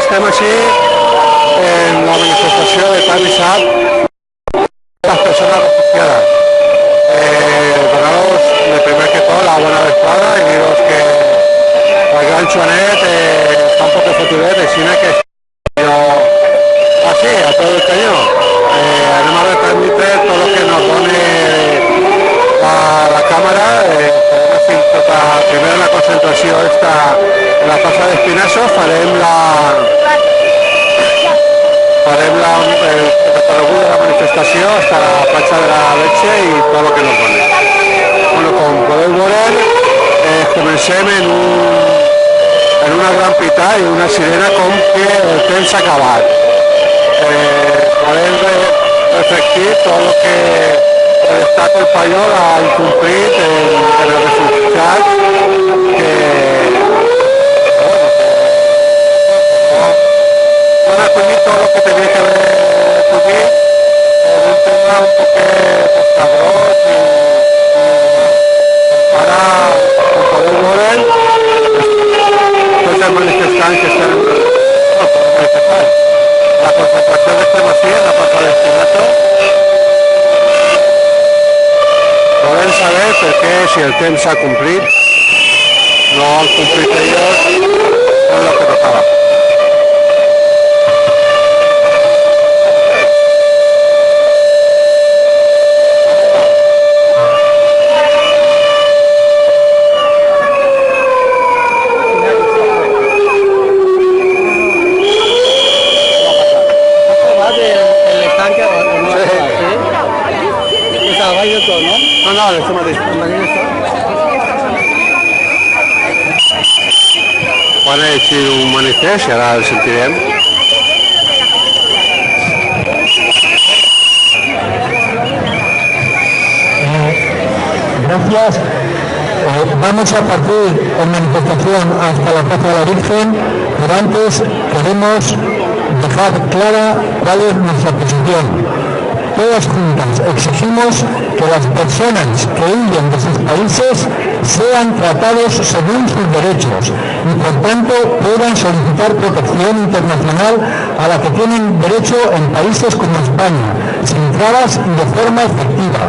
estem així en la manifestació de Tan Isab, las personas refugiadas. Donaros de primer que todo la buena vesprada y diros que el gran Joanet está un poco fotudet, sino que yo así, a todo el cañón. Además de transmitir todo lo que nos pone la cámara, primero la concentración esta en la plaza de Espinasos, farem el recorregut de la manifestació hasta la platja de la Leche i tot el que nos doni. Bueno, com podeu veure, comencem en una gran pità i una sirena com que el temps s'ha acabat. Podem reflectir tot el que l'Estat espanyol ha incomplit en els refugiats que no han acollit tot el que tenia que haver acollit en un tema un poquet escabrós i ara, com podeu veure, tots els manifestants que estan la concentració d'estem així en la plaça d'Espinazo. Volem saber per què, si el temps s'ha complit, no han complit ells en el que tocava. No, això mateix. Quan he llegit un manifest i ara el sentirem. Gracias. Vamos a partir en manifestación hasta la Plaza de la Virgen, pero antes queremos dejar clara cuál es nuestra posición. Todas juntas exigimos que las personas que huyen de sus países sean tratados según sus derechos y por tanto puedan solicitar protección internacional a la que tienen derecho en países como España, sin trabas y de forma efectiva.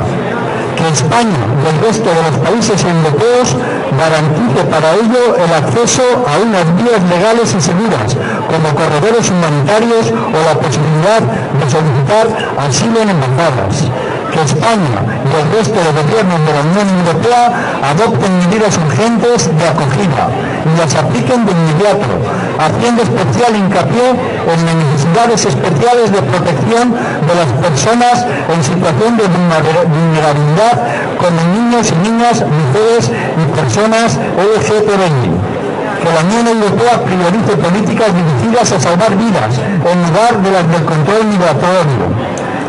Que España y el resto de los países europeos garantice para ello el acceso a unas vías legales y seguras, como corredores humanitarios o la posibilidad de solicitar asilo en embajadas. Que España y el resto de gobiernos de la Unión Europea adopten medidas urgentes de acogida y las apliquen de inmediato, haciendo especial hincapié en las necesidades especiales de protección de las personas en situación de vulnerabilidad, como niños y niñas, mujeres y personas LGTBI. Que la Unión Europea priorice políticas dirigidas a salvar vidas en lugar de las del control migratorio.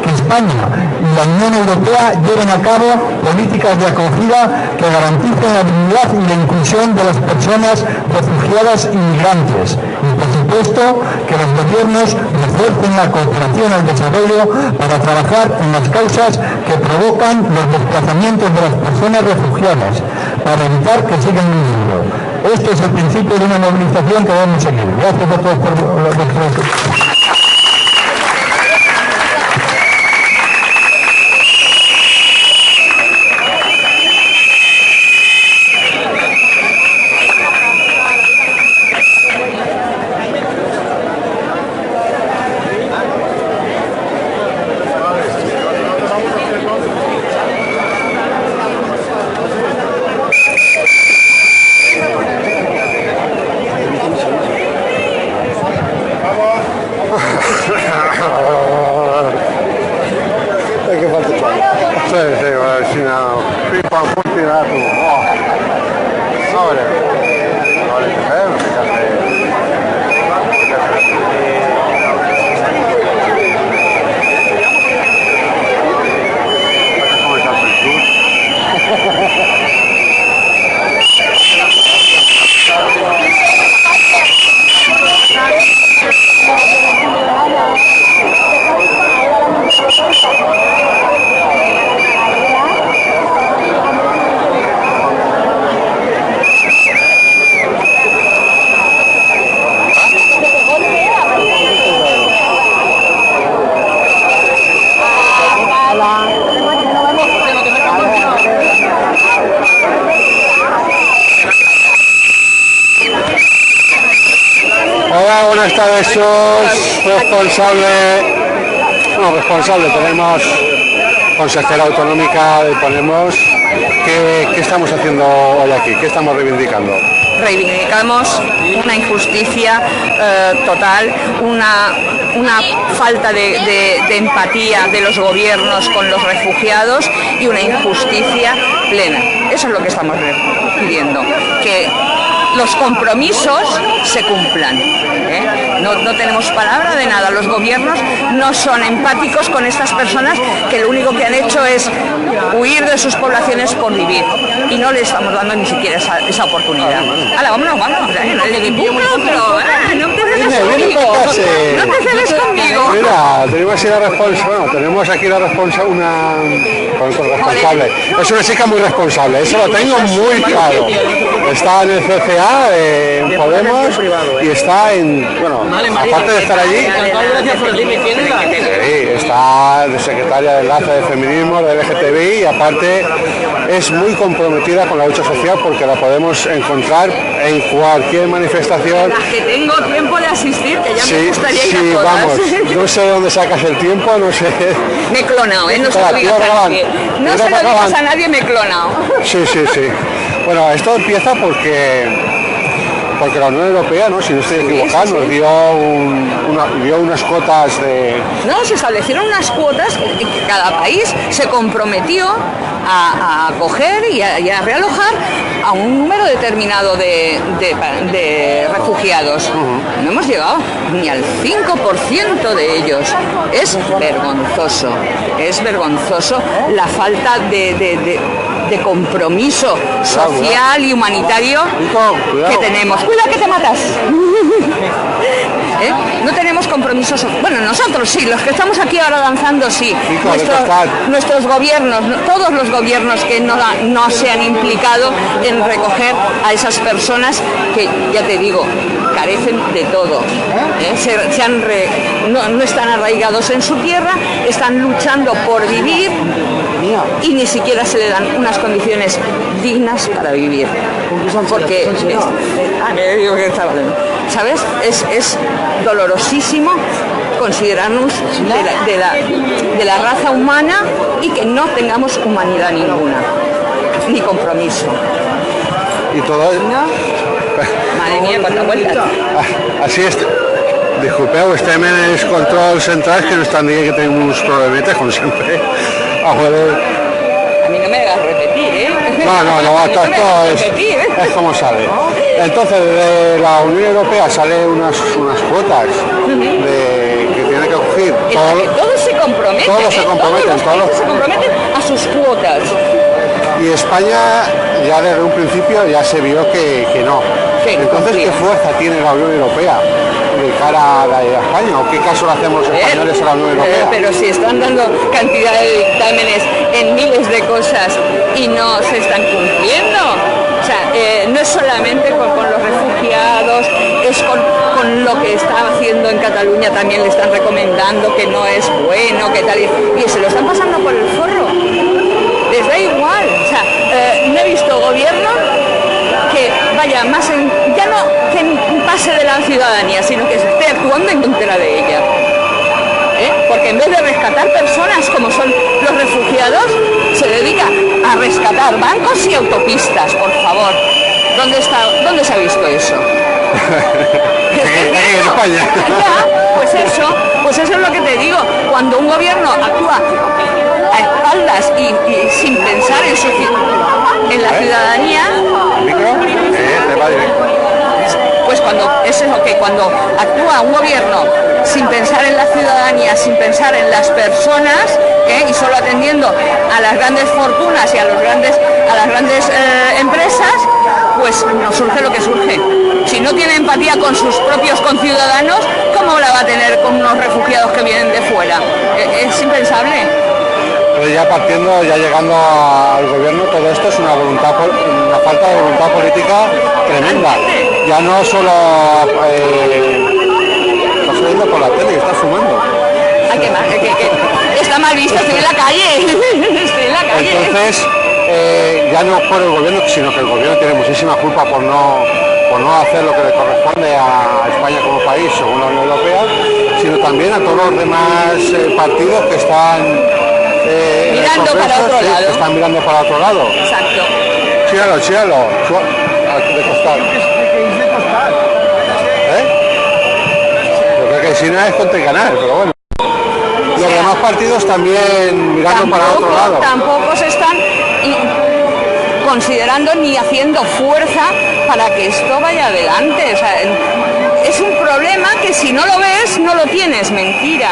Que España y la Unión Europea lleven a cabo políticas de acogida que garanticen la dignidad y la inclusión de las personas refugiadas y migrantes. Y por supuesto que los gobiernos refuercen la cooperación al desarrollo para trabajar en las causas que provocan los desplazamientos de las personas refugiadas, para evitar que sigan viviendo. Este es el principio de una movilización que debemos seguir. Gracias a todos por lo vista de esos responsables, tenemos consejera autonómica de Podemos, ¿qué estamos haciendo hoy aquí? ¿Qué estamos reivindicando? Reivindicamos una injusticia total, una falta de empatía de los gobiernos con los refugiados y una injusticia plena. Eso es lo que estamos pidiendo, que los compromisos se cumplan. No tenemos palabra de nada. Los gobiernos no son empáticos con estas personas que lo único que han hecho es huir de sus poblaciones por vivir. Y no le estamos dando ni siquiera esa oportunidad. ¡Hala, vámonos! No empieces conmigo. Mira, tenemos aquí la responsable. Es una chica muy responsable, eso lo tengo muy claro. Está en el CCA, en Podemos, y está en, aparte de estar allí, está de secretaria de enlace de feminismo, de LGTBI, y aparte es muy comprometida con la lucha social porque la podemos encontrar en cualquier manifestación. La que tengo tiempo de asistir, que ya me gustaría ir a todas. Vamos, no sé de dónde sacas el tiempo, no sé. Me he clonado, no se lo digas a nadie. No se lo digas a nadie, me he clonado. Sí. Bueno, esto empieza porque la Unión Europea, ¿no? Si no estoy equivocado, nos dio unas cuotas de... No, se establecieron unas cuotas que cada país se comprometió a acoger y a realojar a un número determinado de refugiados. No hemos llegado ni al 5% de ellos. Es vergonzoso la falta de compromiso social y humanitario que tenemos. ¡Cuidado que te matas! No tenemos compromisos. Bueno, nosotros sí, los que estamos aquí ahora danzando sí. Nuestros gobiernos, todos los gobiernos que no se han implicado en recoger a esas personas que, ya te digo, carecen de todo. No están arraigados en su tierra, están luchando por vivir y ni siquiera se le dan unas condiciones dignas para vivir. Porque, ¿sabes? Es dolorosísimo considerarnos de la raza humana y que no tengamos humanidad ninguna, ni compromiso. Y todo ¿no? Madre mía, cuántas vueltas. Así es. Disculpeu, estem en els controls centrals que nos están diciendo que tenemos unos problemetes, como siempre. A mí no me hagas repetir, No, es como sale. Entonces, de la Unión Europea sale unas cuotas que tiene que coger. Todos se comprometen. Todos se comprometen a sus cuotas. Y España ya desde un principio ya se vio que no. Entonces, ¿qué fuerza tiene la Unión Europea de cara a España? ¿O qué caso le hacemos los españoles a la Unión Europea? Pero si están dando cantidad de dictámenes en miles de cosas y no se están cumpliendo. O sea, no es solamente con los refugiados, es con lo que está haciendo en Cataluña, también le están recomendando que no es bueno, que tal, y se lo están pasando por el forro. Les da igual. O sea, no he visto gobierno que vaya más ya no que pase de la ciudadanía, sino que se esté actuando en contra de ella. Porque en vez de rescatar personas como son los refugiados, se dedica a rescatar bancos y autopistas, por favor. ¿Dónde se ha visto eso? En España. Pues eso es lo que te digo. Cuando un gobierno actúa a espaldas y sin pensar en la ciudadanía, pues cuando actúa un gobierno sin pensar en la ciudadanía, sin pensar en las personas, y solo atendiendo a las grandes fortunas y a las grandes empresas, pues nos surge lo que surge. Si no tiene empatía con sus propios conciudadanos, ¿cómo la va a tener con unos refugiados que vienen de fuera? Es impensable. Pero ya llegando al gobierno, todo esto es una falta de voluntad política tremenda. Ya no solo estás saliendo por la tele y estás fumando. Ay, qué mal, que está mal visto, estoy en la calle. Entonces, ya no por el gobierno, sino que el gobierno tiene muchísima culpa por no hacer lo que le corresponde a España como país según la Unión Europea, sino también a todos los demás partidos que están mirando para otro lado. Que están mirando para otro lado. Exacto. Chíalo, de costar. Yo creo que China es contra el canal, pero bueno. Los demás partidos también mirando para otro lado. Tampoco se están considerando ni haciendo fuerza para que esto vaya adelante. O sea, es un problema que si no lo ves, no lo tienes. Mentira.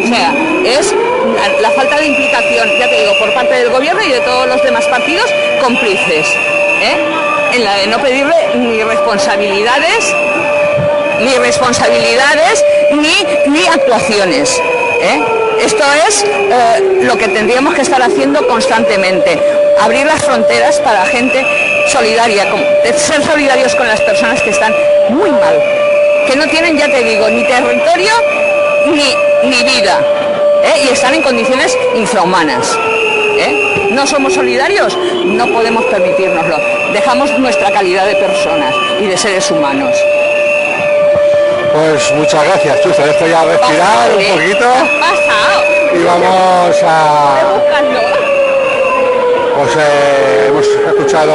O sea, es la falta de implicación, ya te digo, por parte del gobierno y de todos los demás partidos cómplices, en la de no pedirle ni responsabilidades ni actuaciones. Esto es lo que tendríamos que estar haciendo constantemente, abrir las fronteras para la gente solidaria, ser solidarios con las personas que están muy mal, que no tienen, ya te digo, ni territorio ni vida, y están en condiciones infrahumanas. No somos solidarios, no podemos permitirnoslo, dejamos nuestra calidad de personas y de seres humanos. Pues muchas gracias, Chus, te dejo ya respirar un poquito y vamos a... Pues hemos escuchado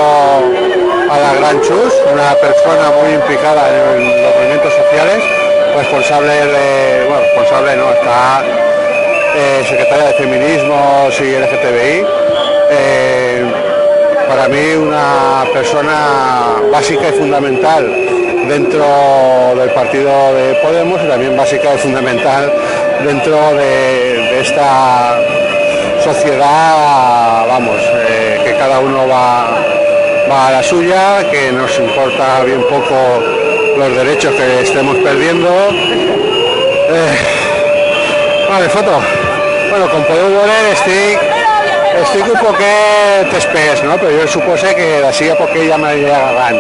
a la gran Chus, una persona muy implicada en los movimientos sociales, está secretaria de Feminismos y LGTBI. Para mí una persona básica y fundamental dentro del partido de Podemos y también básica y fundamental dentro de esta sociedad, que cada uno va a la suya, que nos importa bien poco los derechos que estemos perdiendo. Vale, foto. Bueno, com podeu veure estic un poquet espès, no? Però jo supose que d'ací a poquet ja m'aniré agarrant.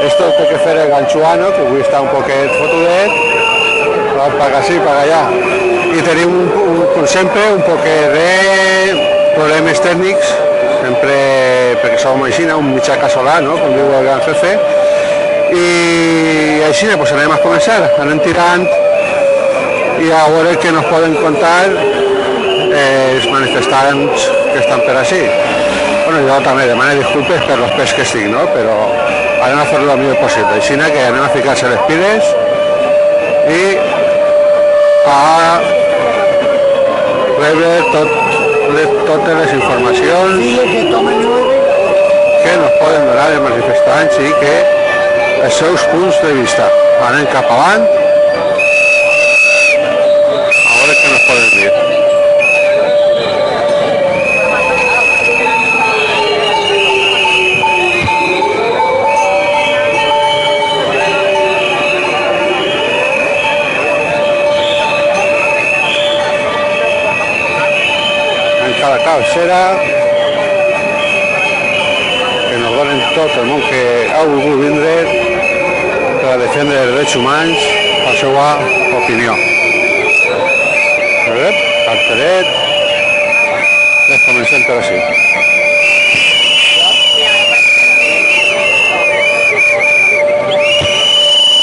Esto té que fer el ganxuano, que avui està un poquet fotudet, paga sí, paga allà. I tenim, com sempre, un poquet de problemes tècnics, sempre perquè som així, un mitjà casolà, no? Com diu el gran jefe. I així pues anem a començar, anem tirant i a veure què nos poden contar els manifestants que estan per així. Bueno, jo també demano disculpes per los pes que estic, no? Però anem a fer-lo el millor possible. Així que anem a ficar-se les piles i a rebre totes les informacions que nos poden donar els manifestants i que els seus punts de vista. Anem cap avant a veure què nos poden dir. En cada cabecera que nos donen tot el món que ha volgut vindre per a defendre els drets humans, la seva opinió. Carteret, comencem per així.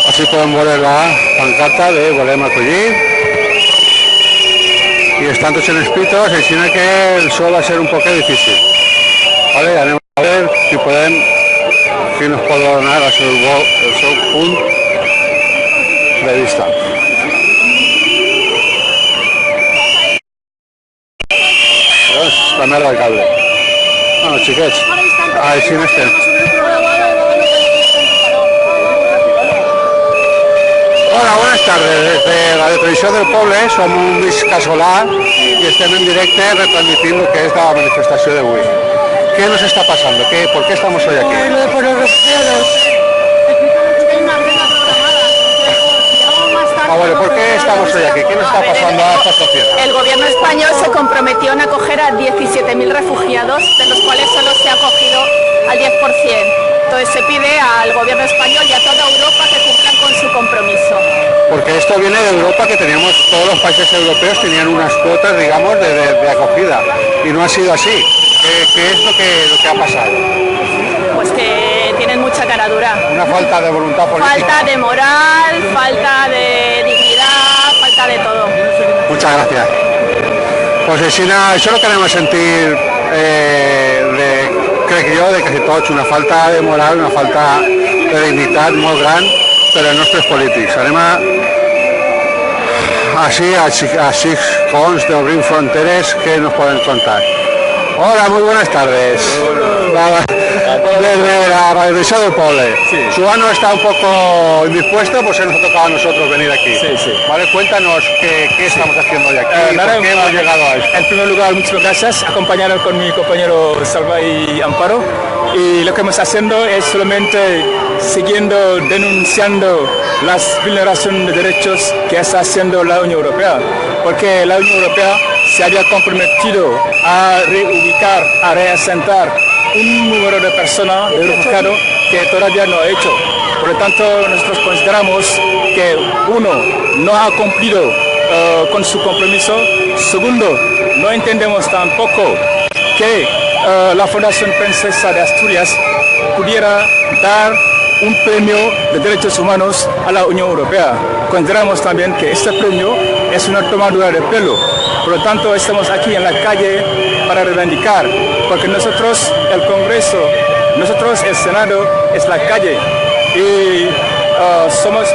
Així podem veure la pancarta de volem acollir i estan tots en escritos, així que el so va ser un poc difícil. Vale, anem a veure si podem, si nos pot donar el seu punt de vista. La merda del cable. Bueno, xiquets, així n'estem. Hola, buenas tardes. Desde la Televisió del Poble som un Luis Casolà y estem en directe retransmitiendo lo que es la manifestación de hoy. ¿Qué nos está pasando? ¿Por qué estamos hoy aquí? Por los refugiados. Bueno, ¿por qué estamos hoy aquí? ¿Qué nos está pasando a esta sociedad? El gobierno español se comprometió en acoger a 17.000 refugiados, de los cuales solo se ha acogido al 10%. Entonces se pide al gobierno español y a toda Europa que cumplan con su compromiso. Porque esto viene de Europa, que teníamos, todos los países europeos tenían unas cuotas, digamos, de acogida, y no ha sido así. ¿Qué es lo que ha pasado? Pues que tienen mucha cara dura. Una falta de voluntad política. Falta de moral, falta de dignidad, falta de todo. Muchas gracias. Pues això no queremos sentir crec jo, de quasi tots, una falta de moral, una falta de dignitat molt gran per als nostres polítics. Anem així a 6 cons d'Obrim Fronteres que nos poden contar. Hola, muy buenas tardes. Desde la Radiotelevisión del Poble. Sí. Su ano está un poco indispuesto, pues se nos ha tocado a nosotros venir aquí. Sí, sí. Vale, cuéntanos qué estamos haciendo hoy aquí, por qué hemos llegado a esto. En primer lugar, muchas gracias, acompañado con mi compañero Salva y Amparo. Y lo que estamos haciendo es solamente siguiendo, denunciando las vulneraciones de derechos que está haciendo la Unión Europea. Porque la Unión Europea se había comprometido a reubicar, a reasentar un número de personas, de refugiados, que todavía no ha hecho. Por lo tanto, nosotros consideramos que, uno, no ha cumplido con su compromiso. Segundo, no entendemos tampoco que la Fundación Princesa de Asturias pudiera dar un premio de derechos humanos a la Unión Europea. Consideramos también que este premio es una tomadura de pelo. Por lo tanto, estamos aquí en la calle para reivindicar, porque nosotros, el Congreso, nosotros, el Senado, es la calle. Y somos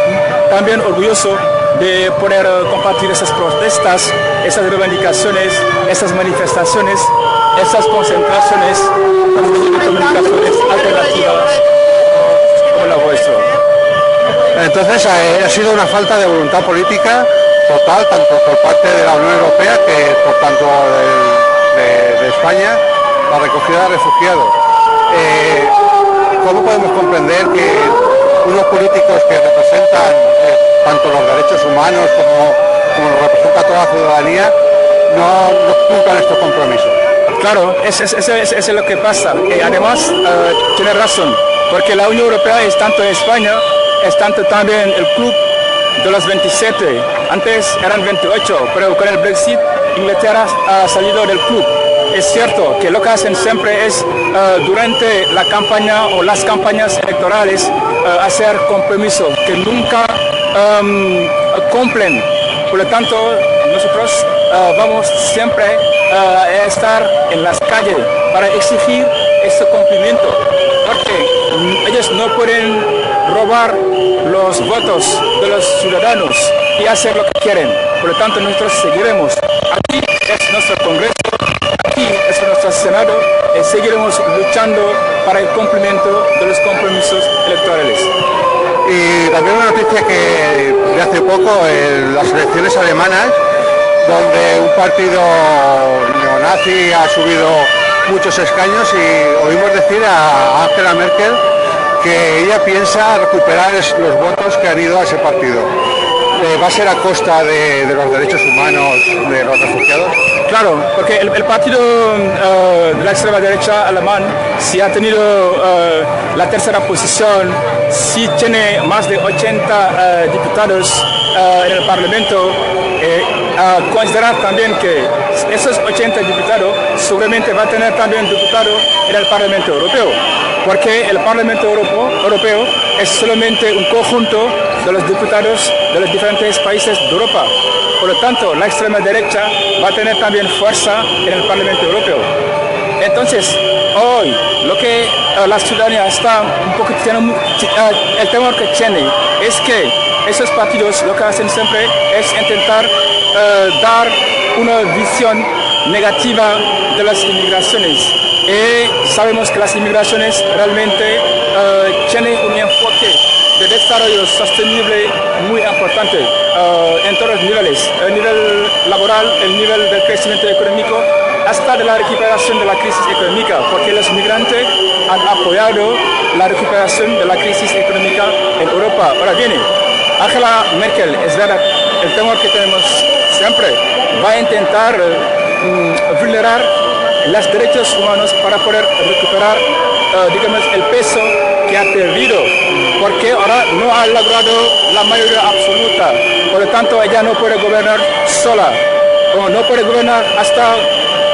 también orgullosos de poder compartir esas protestas, esas reivindicaciones, esas manifestaciones, esas concentraciones, comunicaciones alternativas como la vuestra. Entonces ha sido una falta de voluntad política total, tanto por parte de la Unión Europea que por tanto de España, la recogida de refugiados. ¿Cómo podemos comprender que unos políticos que representan tanto los derechos humanos como los representa toda la ciudadanía no cumplan estos compromisos? Claro, eso es lo que pasa. Y además, tiene razón, porque la Unión Europea es tanto España, es tanto también el club de los 27. Antes eran 28, pero con el Brexit Inglaterra ha salido del club. Es cierto que lo que hacen siempre es durante la campaña o las campañas electorales hacer compromisos que nunca cumplen. Por lo tanto, nosotros vamos siempre a estar en las calles para exigir este cumplimiento, porque ellos no pueden robar los votos de los ciudadanos y hacer lo que quieren. Por lo tanto, nosotros seguiremos. Aquí es nuestro Congreso, aquí es nuestro Senado, y seguiremos luchando para el cumplimiento de los compromisos electorales. Y también una noticia que de hace poco, en las elecciones alemanas, donde un partido neonazi ha subido muchos escaños, y oímos decir a Angela Merkel que ella piensa recuperar los votos que han ido a ese partido. ¿Va a ser a costa de los derechos humanos de los refugiados? Claro, porque el partido de la extrema derecha alemán, si ha tenido la tercera posición, si tiene más de 80 diputados en el Parlamento, considerar también que esos 80 diputados seguramente va a tener también diputados en el Parlamento Europeo, porque el Parlamento Europeo es solamente un conjunto de los diputados de los diferentes países de Europa. Por lo tanto, la extrema derecha va a tener también fuerza en el Parlamento Europeo. Entonces, hoy lo que la ciudadanía está un poco, el temor que tiene es que esos partidos lo que hacen siempre es intentar dar una visión negativa de las inmigraciones. Y sabemos que las inmigraciones realmente tienen un enfoque de desarrollo sostenible muy importante en todos los niveles, el nivel laboral, el nivel del crecimiento económico, hasta de la recuperación de la crisis económica, porque los migrantes han apoyado la recuperación de la crisis económica en Europa. Ahora viene, Angela Merkel, es verdad, el temor que tenemos siempre, va a intentar vulnerar los derechos humanos para poder recuperar, digamos, el peso que ha perdido, porque ahora no ha logrado la mayoría absoluta. Por lo tanto, ella no puede gobernar sola, o no puede gobernar hasta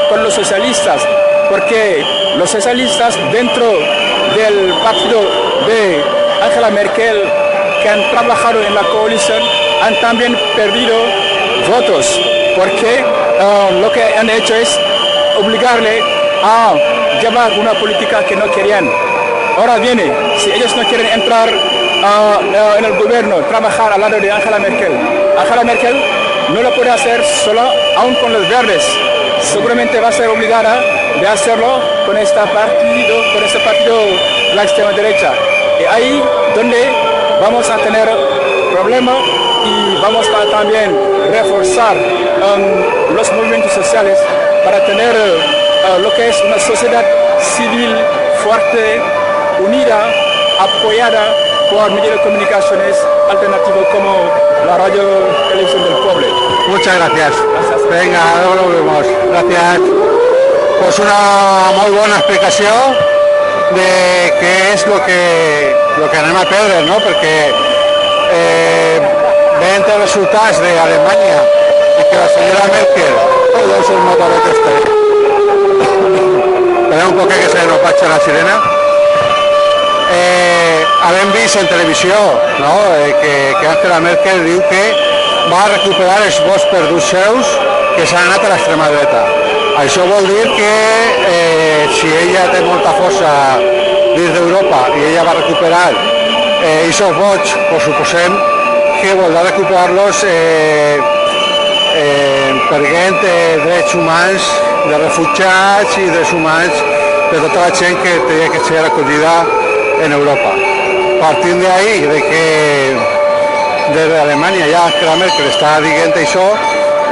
con los socialistas. porque los socialistas dentro del partido de Angela Merkel, que han trabajado en la coalición, han también perdido votos, porque lo que han hecho es obligarle a llevar una política que no querían. Ahora viene, si ellos no quieren entrar en el gobierno, trabajar al lado de Angela Merkel no lo puede hacer solo, aún con los verdes. Seguramente va a ser obligada de hacerlo con este partido de la extrema derecha. Y ahí donde vamos a tener problemas y vamos a también reforzar los movimientos sociales para tener lo que es una sociedad civil fuerte, unida, apoyada por medios de comunicaciones alternativos como la radio televisión del pueblo. Muchas gracias. Venga, luego lo vemos. Gracias. Pues una muy buena explicación de qué es lo que anem a perdre, no? Perquè veient els resultats d'Alemanya i que la senyora Merkel deu ser un motor este. Esperem un poc que se nos vaig la sirena. Hem vist en televisió, no? que Angela Merkel diu que va recuperar els vots perduts seus que s'han anat a l'extrema dreta. Això vol dir que si ella té molta força dins d'Europa i ella va recuperar aquests vots, pues suposem que voldrà recuperar-los perguent drets humans de refugiats i drets humans de tota la gent que tenia que ser acollida en Europa. Partint d'ahí, de que des d'Alemanya ja Angela Merkel està dient això,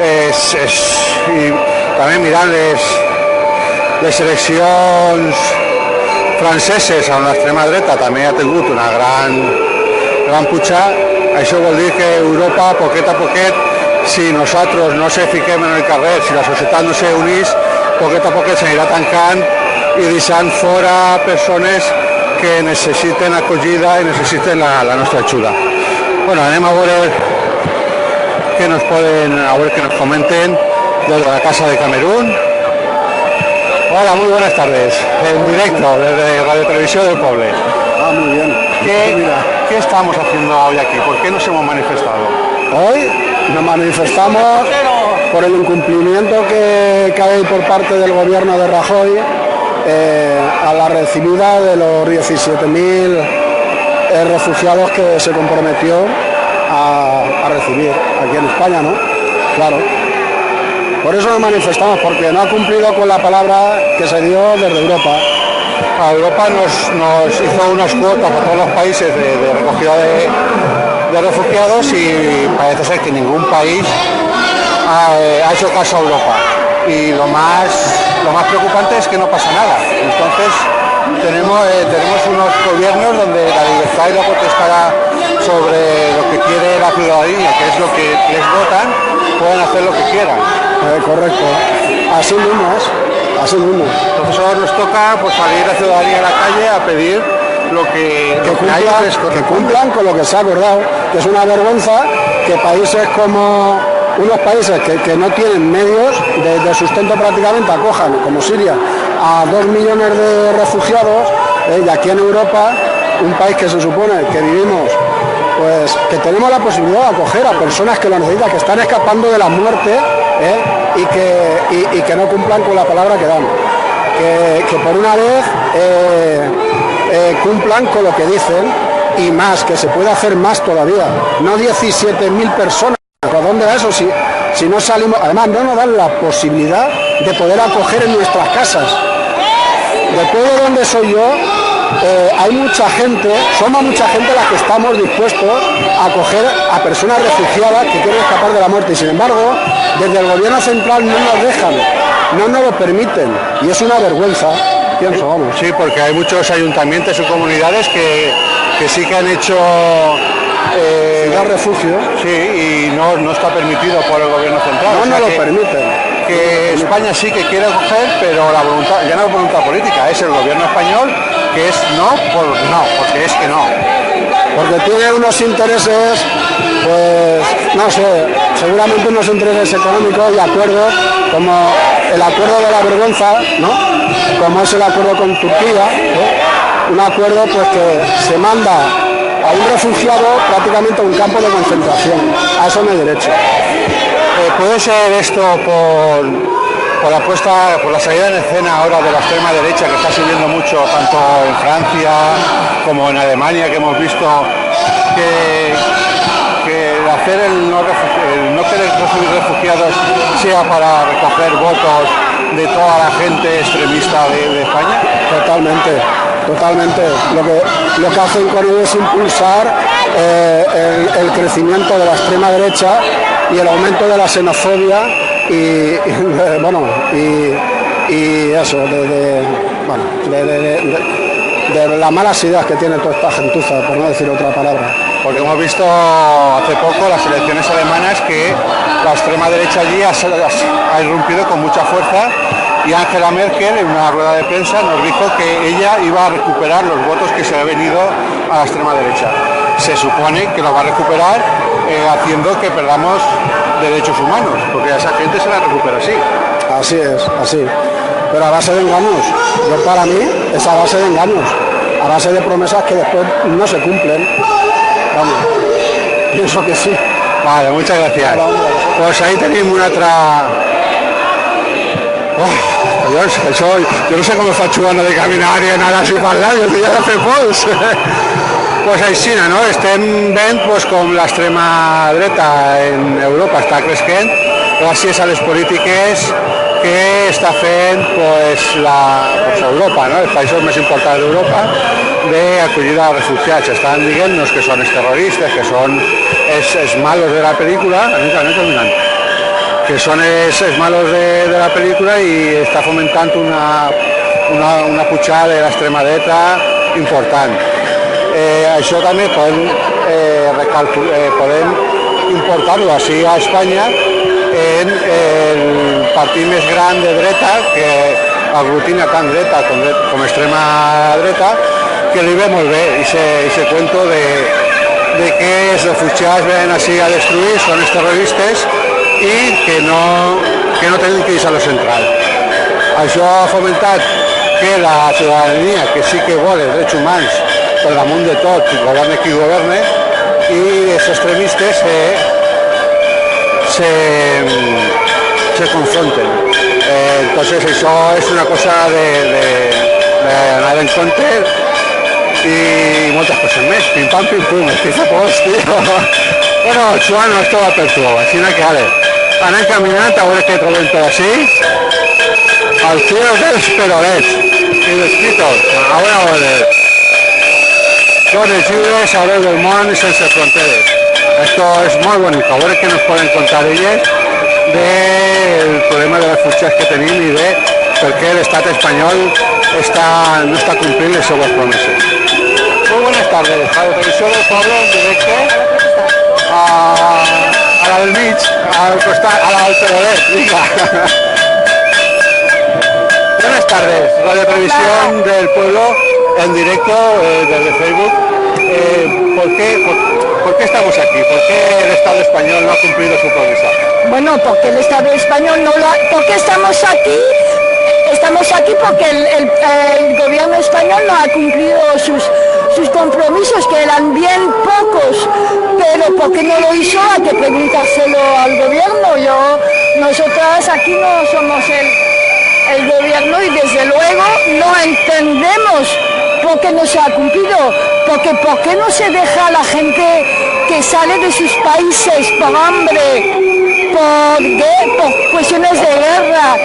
i també mirant les eleccions franceses on l'extrema dreta també ha tingut una gran puja, això vol dir que Europa, poquet a poquet, si nosaltres no se fiquem en el carrer, si la societat no se unís, poquet a poquet s'anirà tancant i deixant fora persones que necessiten acollida i necessiten la nostra ajuda. Bueno, anem a veure que nos comenten desde la Casa de Camerún. Hola, muy buenas tardes. En directo desde Radio Televisión del Pueblo. Muy bien. ¿Qué estamos haciendo hoy aquí? ¿Por qué nos hemos manifestado? Hoy nos manifestamos por el incumplimiento que hay por parte del gobierno de Rajoy a la recibida de los 17.000 refugiados que se comprometió a recibir aquí en España, ¿no? Claro. Por eso nos manifestamos, porque no ha cumplido con la palabra que se dio desde Europa. Europa nos hizo unas cuotas a todos los países de recogida de refugiados y parece ser que ningún país ha hecho caso a Europa. Y lo más preocupante es que no pasa nada. Entonces tenemos unos gobiernos donde la libertad y la potestad sobre lo que quiere la ciudadanía, que es lo que les votan, pueden hacer lo que quieran. Correcto. Así mismo es. Así mismo. Entonces ahora nos toca pues salir la ciudadanía a la calle a pedir lo que cumplan con lo que se ha acordado, que es una vergüenza que países como unos países que no tienen medios de sustento prácticamente acojan, como Siria, a 2 millones de refugiados, y aquí en Europa, un país que se supone que vivimos, pues que tenemos la posibilidad de acoger a personas que lo necesitan, que están escapando de la muerte, y que no cumplan con la palabra que dan. Que por una vez cumplan con lo que dicen y más, que se puede hacer más todavía. No 17.000 personas. ¿A dónde va eso? Si no salimos, además no nos dan la posibilidad de poder acoger en nuestras casas. Del pueblo donde soy yo, hay mucha gente, somos mucha gente las que estamos dispuestos a acoger a personas refugiadas que quieren escapar de la muerte, y sin embargo, desde el gobierno central no nos dejan, no nos lo permiten, y es una vergüenza, pienso, vamos. Sí, porque hay muchos ayuntamientos y comunidades que sí que han hecho refugio. Sí, y no está permitido por el gobierno central. No lo permiten. Que España sí que quiere acoger, pero la voluntad, ya no es voluntad política, es el gobierno español que es no, porque es que no. Porque tiene unos intereses, pues, no sé, seguramente unos intereses económicos y acuerdos, como el acuerdo de la vergüenza, ¿no? Como es el acuerdo con Turquía, un acuerdo pues que se manda a un refugiado prácticamente a un campo de concentración. A eso no hay derecho. ¿Puede ser esto por la salida en escena ahora de la extrema derecha, que está subiendo mucho tanto en Francia como en Alemania, que hemos visto que hacer el no querer recibir refugiados sea para recoger votos de toda la gente extremista de España? Totalmente. Lo que hacen con ello es impulsar el crecimiento de la extrema derecha y el aumento de la xenofobia y eso, de las malas ideas que tiene toda esta gentuza, por no decir otra palabra. Porque hemos visto hace poco las elecciones alemanas que la extrema derecha allí ha irrumpido con mucha fuerza, y Angela Merkel en una rueda de prensa nos dijo que ella iba a recuperar los votos que se ha venido a la extrema derecha. Se supone que lo va a recuperar haciendo que perdamos derechos humanos, porque a esa gente se la recupera así. Así es, así. Pero a base de engaños. Yo, para mí, es a base de engaños, a base de promesas que después no se cumplen. Vamos, pienso que sí. Vale, muchas gracias. Pues ahí tenim una altra... jo no sé com faig anar de caminar i anar així parlant, jo tinc de fer pols. Pues així, no? Estem veient pues, com l'extrema dreta en Europa està creixent gràcies a les polítiques que està fent pues, Europa, no? Els països més importants d'Europa, d'acollida a refugiats. Estan dient-nos que són els terroristes, que són els malos de la pel·lícula, que són els malos de la pel·lícula, i està fomentant una pujada de l'extrema dreta important. Això també podem importar-lo així a Espanya en el partit més gran de dreta, que aglutina tant dreta com extrema dreta, que li ve molt bé ese cuento de que els refugiats venen així a destruir, són els terroristes, i que no tenen que deixar-lo central. Això ha fomentat que la ciutadania, que sí que vol els drets humans per damunt de tot, governe qui governe, i els extremistes se confronten. Entonces això és una cosa d'anar en compte, i moltes coses més. Pim pam, pim pum, estic a pols, tio. Bueno, Joan, no estava per tu, així que ara anem caminant a veure què trobem tot així. Els tiros dels perolets i dels quitos, a veure. Són els llibres arreu del món sense fronteres. Esto es muy bonito, a ver qué nos pueden contar ellos del problema de los refugiados que tenim i de per què l'estat espanyol no està complint les seues promeses. Muy buenas tardes, a la televisió del poble en directe a la del mig, al costat, a la del Perolet, vinga. Buenas tardes, Radio Televisión del Pueblo en directo desde Facebook. ¿Por qué estamos aquí? ¿Por qué el Estado español no ha cumplido su promesa? Bueno, porque el Estado español no lo ha... ¿Por qué estamos aquí? Estamos aquí porque el gobierno español no ha cumplido sus compromisos, que eran bien pocos, pero ¿por qué no lo hizo? Hay que preguntárselo al gobierno. Nosotras aquí no somos el gobierno, y desde luego no entendemos por qué no se ha cumplido, porque ¿por qué no se deja a la gente que sale de sus países por hambre, por cuestiones de guerra,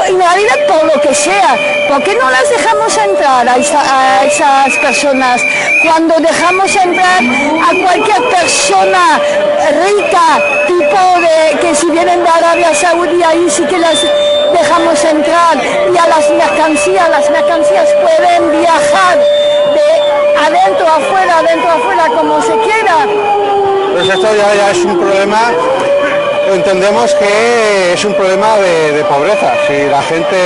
en realidad por lo que sea? ¿Por qué no las dejamos entrar a esas personas? Cuando dejamos entrar a cualquier persona rica, que si vienen de Arabia Saudí, ahí sí que las dejamos entrar, y a las mercancías pueden viajar de adentro a afuera, como se quiera. Pues esto ya es un problema. Entendemos que es un problema de pobreza. Si la gente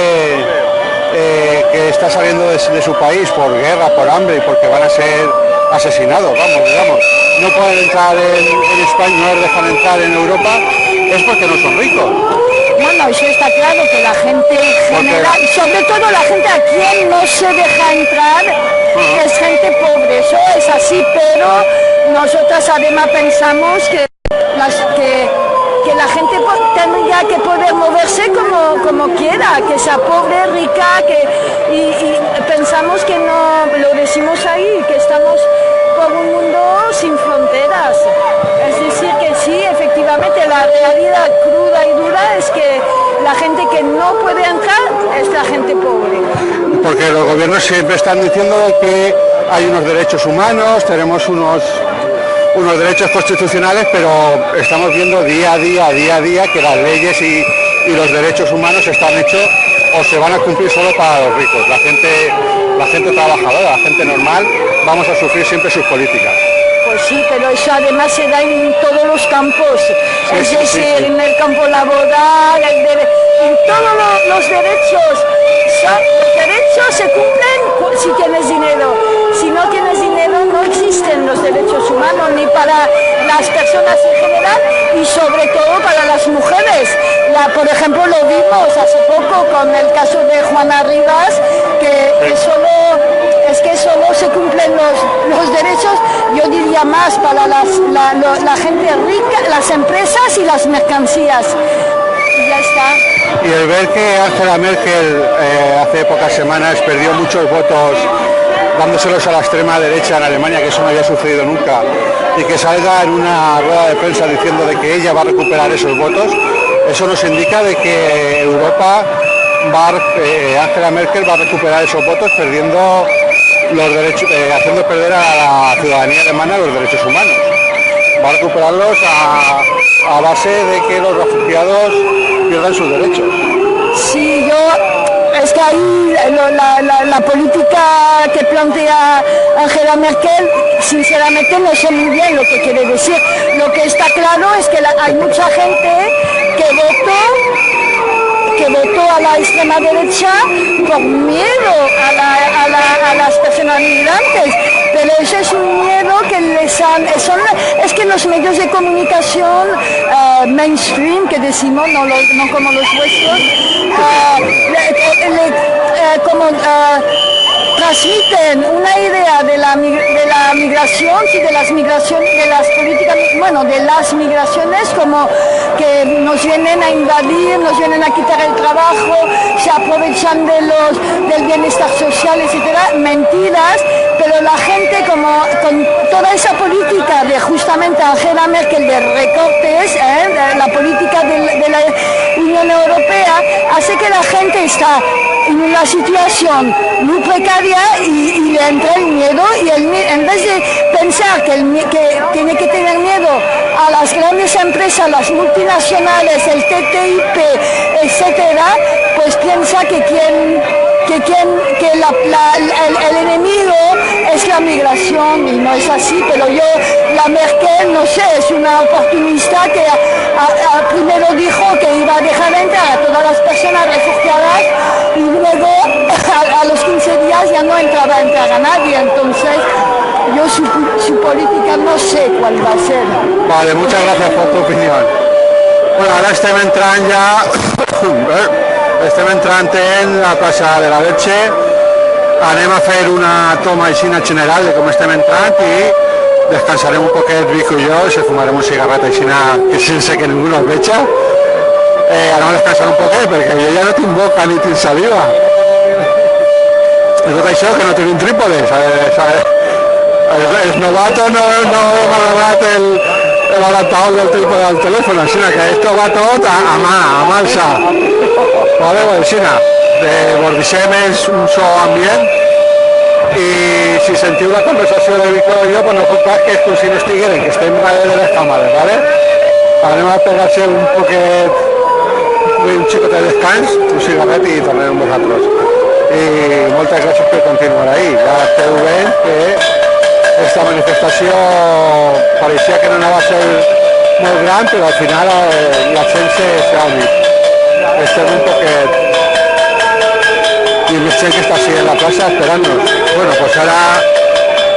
que está saliendo de su país por guerra, por hambre, y porque van a ser asesinados, digamos. No pueden entrar en España, no les dejan entrar en Europa, es porque no son ricos. Bueno, eso está claro, que la gente en general, sobre todo la gente a quien no se deja entrar, es gente pobre, eso es así, pero nosotras además pensamos que la gente tendría que poder moverse como quiera, que sea pobre, rica, y pensamos que no, lo decimos ahí, que estamos por un mundo sin fronteras. Es decir, que sí, efectivamente, la realidad cruda y dura es que la gente que no puede entrar es la gente pobre. Porque los gobiernos siempre están diciendo que hay unos derechos humanos, tenemos unos derechos constitucionales, pero estamos viendo día a día que las leyes y los derechos humanos están hechos o se van a cumplir solo para los ricos. La gente trabajadora, la gente normal, vamos a sufrir siempre sus políticas. Pues sí, pero eso además se da en todos los campos, es decir, en el campo laboral, en todos los derechos. Los derechos se cumplen si tienes dinero. Si no tienes dinero no existen los derechos humanos, ni para las personas en general y sobre todo para las mujeres. Por ejemplo, lo vimos hace poco con el caso de Juana Rivas, que solo se cumplen los derechos, yo diría más para la gente rica, las empresas y las mercancías. Y ya está. Y el ver que Angela Merkel hace pocas semanas perdió muchos votos dándoselos a la extrema derecha en Alemania, que eso no había sucedido nunca, y que salga en una rueda de prensa diciendo de que ella va a recuperar esos votos, eso nos indica de que Europa Angela Merkel va a recuperar esos votos perdiendo los derechos, haciendo perder a la ciudadanía alemana los derechos humanos. Va a recuperarlos a base de que los refugiados pierdan sus derechos. Sí, es que ahí la política que plantea Angela Merkel, sinceramente no sé muy bien lo que quiere decir. Lo que está claro es que hay mucha gente que votó a la extrema derecha por miedo a las personas migrantes, pero ese es un miedo que es que los medios de comunicación mainstream, que decimos, no como los vuestros, transmiten una idea de la migración y de las políticas, de las migraciones, como que nos vienen a invadir, nos vienen a quitar el trabajo, se aprovechan del bienestar social, etcétera. Mentiras, pero la gente, como con toda esa política de justamente Angela Merkel de recortes, de la política de la Unión Europea, hace que la gente está en una situación muy precaria y le entra el miedo, y en vez de pensar que tiene que tener miedo a las grandes empresas, las multinacionales, el TTIP, etcétera, pues piensa que el enemigo es la migración, y no es así. Pero la Merkel, no sé, es una oportunista que primero dijo que iba a dejar entrar a todas las personas refugiadas y luego a los 15 días ya no entraba a entrar a nadie. Entonces yo su política no sé cuál va a ser. Vale, muchas gracias por tu opinión. Bueno, ara estem entrant en la plaça de la Verge. Anem a fer una toma així general de com estem entrant i descansarem un poquet Vico i jo, i se fumarem un cigarret així sense que ningú nos veja. Anem a descansar un poquet perquè jo ja no tinc boca ni tinc saliva. És tot això que no tinc un trípode, el novato no m'ha agarrat el adaptador del trípode del telèfon, així que esto va tot a mà, a malsa. Vale, així Bordissem és un so ambient, i si sentiu la conversació de Vico i jo, pues no puc pas, que és com si no estigueren, que estem darrere de les càmeres, ¿vale? Anem a pegar-se un poquet, un xicot de descans, un cigarret, i tornem amb vosaltres. I moltes gràcies per continuar ahí. Ja esteu veient que esta manifestació pareixia que no anava a ser molt gran, però al final la gent s'ha unit. Estem un poquet... y el que está así en la plaza esperándonos. Bueno, pues ahora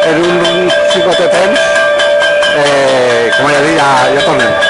en un xico de temps, com ja dic, ja tornem.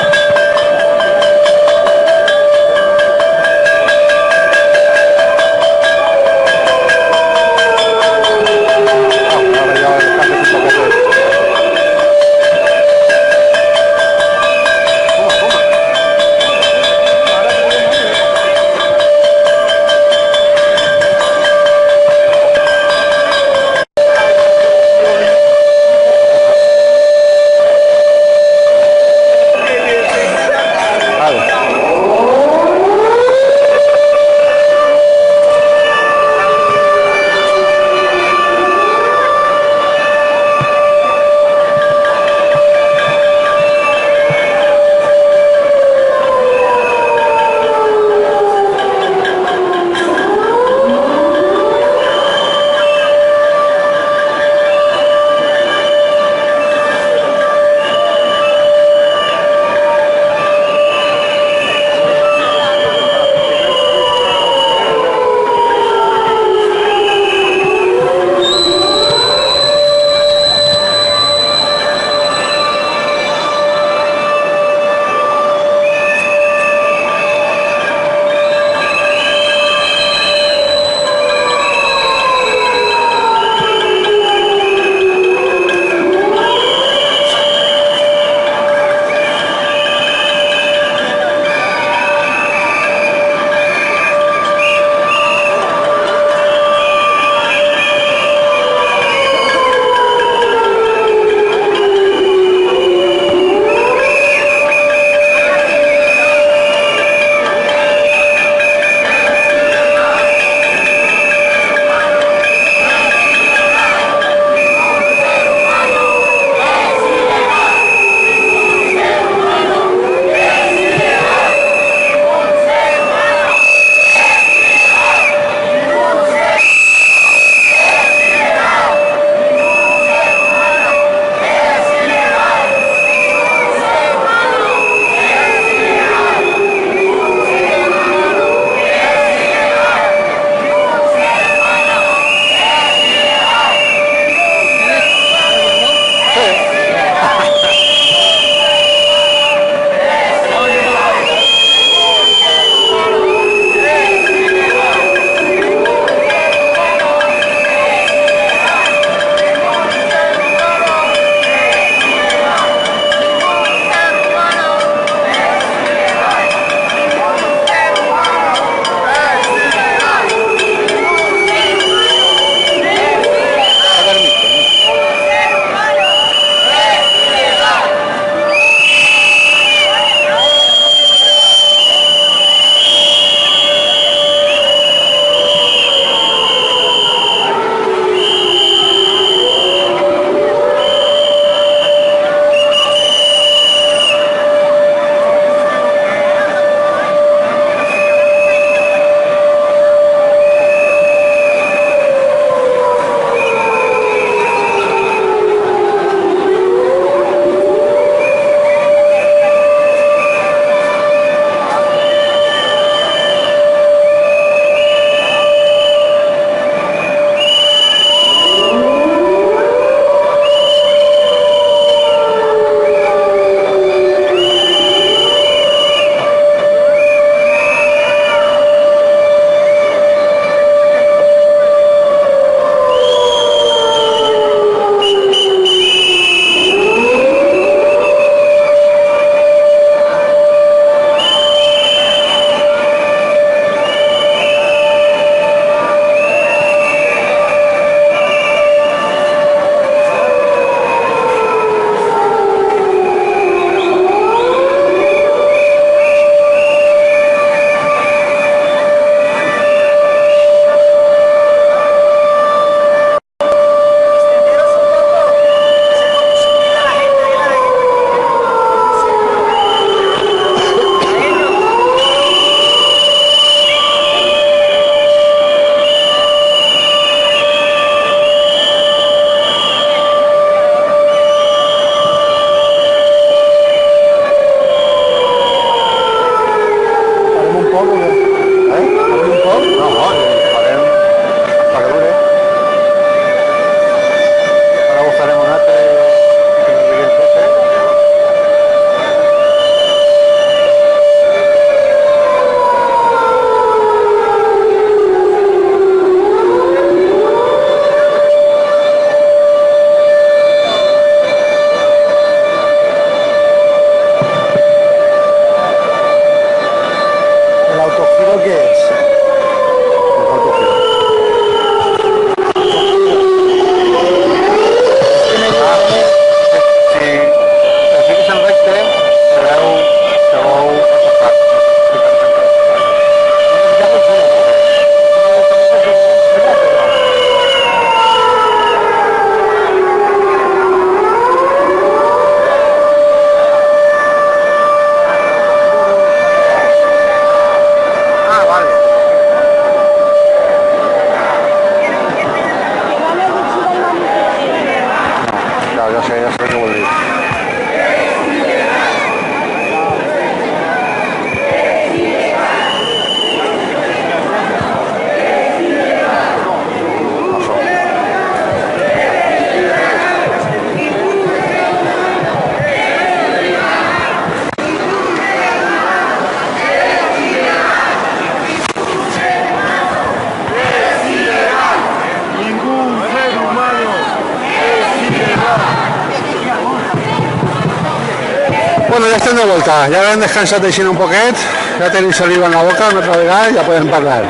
estem de volta, ja hem descansat així un poquet, ja tenim saliva en la boca una altra vegada, ja podem parlar.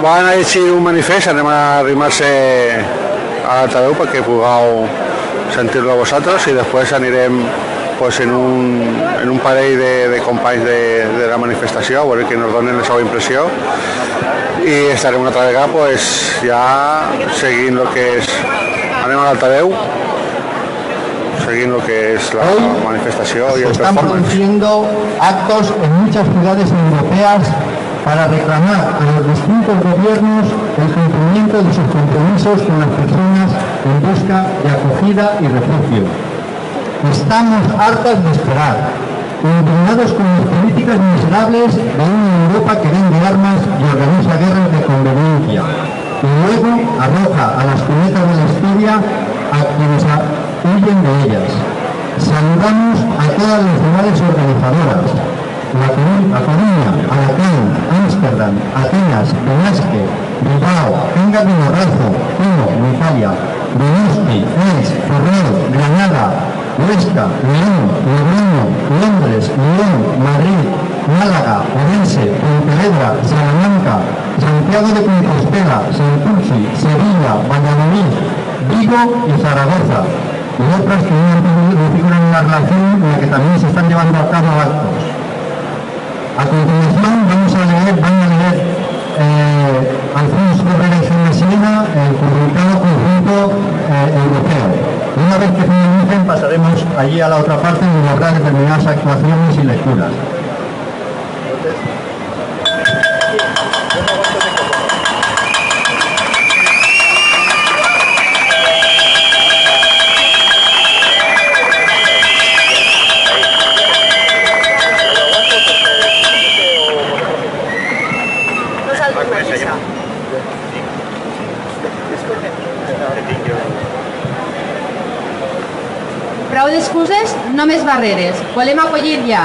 Van a llegir un manifest, anem a arrimar-se a l'altaveu perquè pugueu sentir-lo a vosaltres i després anirem pues, en un parell de companys de la manifestació a veure que ens donen la seva impressió i estarem una altra vegada pues, ja seguint el que és... Anem a l'altaveu seguint lo que es la manifestación y el están performance. produciendo actos en muchas ciudades europeas para reclamar a los distintos gobiernos el cumplimiento de sus compromisos con las personas en busca de acogida y refugio. Estamos hartos de esperar, indignados con las políticas miserables de una Europa que vende armas y organiza guerras de conveniencia y luego arroja a las cunetas de la historia a quienes huyen de ellas. Saludamos a todas las ciudades organizadoras, La Coruña, Alacant, Ámsterdam, Atenas, Benasque, Bilbao, Cangas de Morrazo, Pino, en Italia, Donosti, Fes, Ferrol, Granada, Huesca, León, Logroño, Londres, León, Madrid, Málaga, Orense, Pontevedra, Salamanca, Santiago de Compostela, Santurce, Sevilla, Valladolid, Vigo y Zaragoza, y otras que no figuran en la relación en la que también se están llevando a cabo actos. A continuación van a leer Alfonso Herrera y Jaime Sena, el comunicado conjunto europeo. Una vez que finalicen pasaremos allí a la otra parte donde habrá determinadas actuaciones y lecturas. Prou d'excuses, només barreres. Volem acollir ja.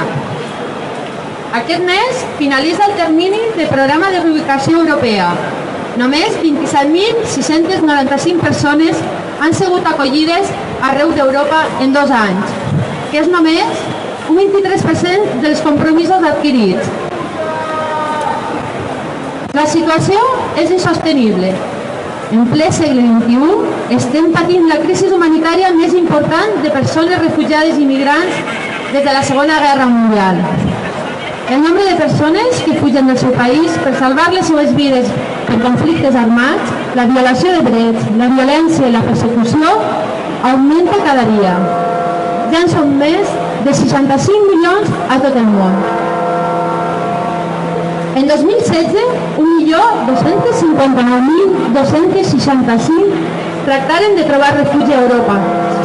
Aquest mes finalitza el termini de programa de reubicació europea. Només 27.695 persones han sigut acollides arreu d'Europa en 2 anys, que és només un 23% dels compromisos adquirits. La situació és insostenible. En ple segle XXI estem patint la crisi humanitària més important de persones refugiades i migrants des de la Segona Guerra Mundial. El nombre de persones que fugen del seu país per salvar les seves vides per conflictes armats, la violació de drets, la violència i la persecució augmenta cada dia. Ja en són més de 65 milions a tot el món. En 2016, 1.259.265 tractaren de trobar refugi a Europa,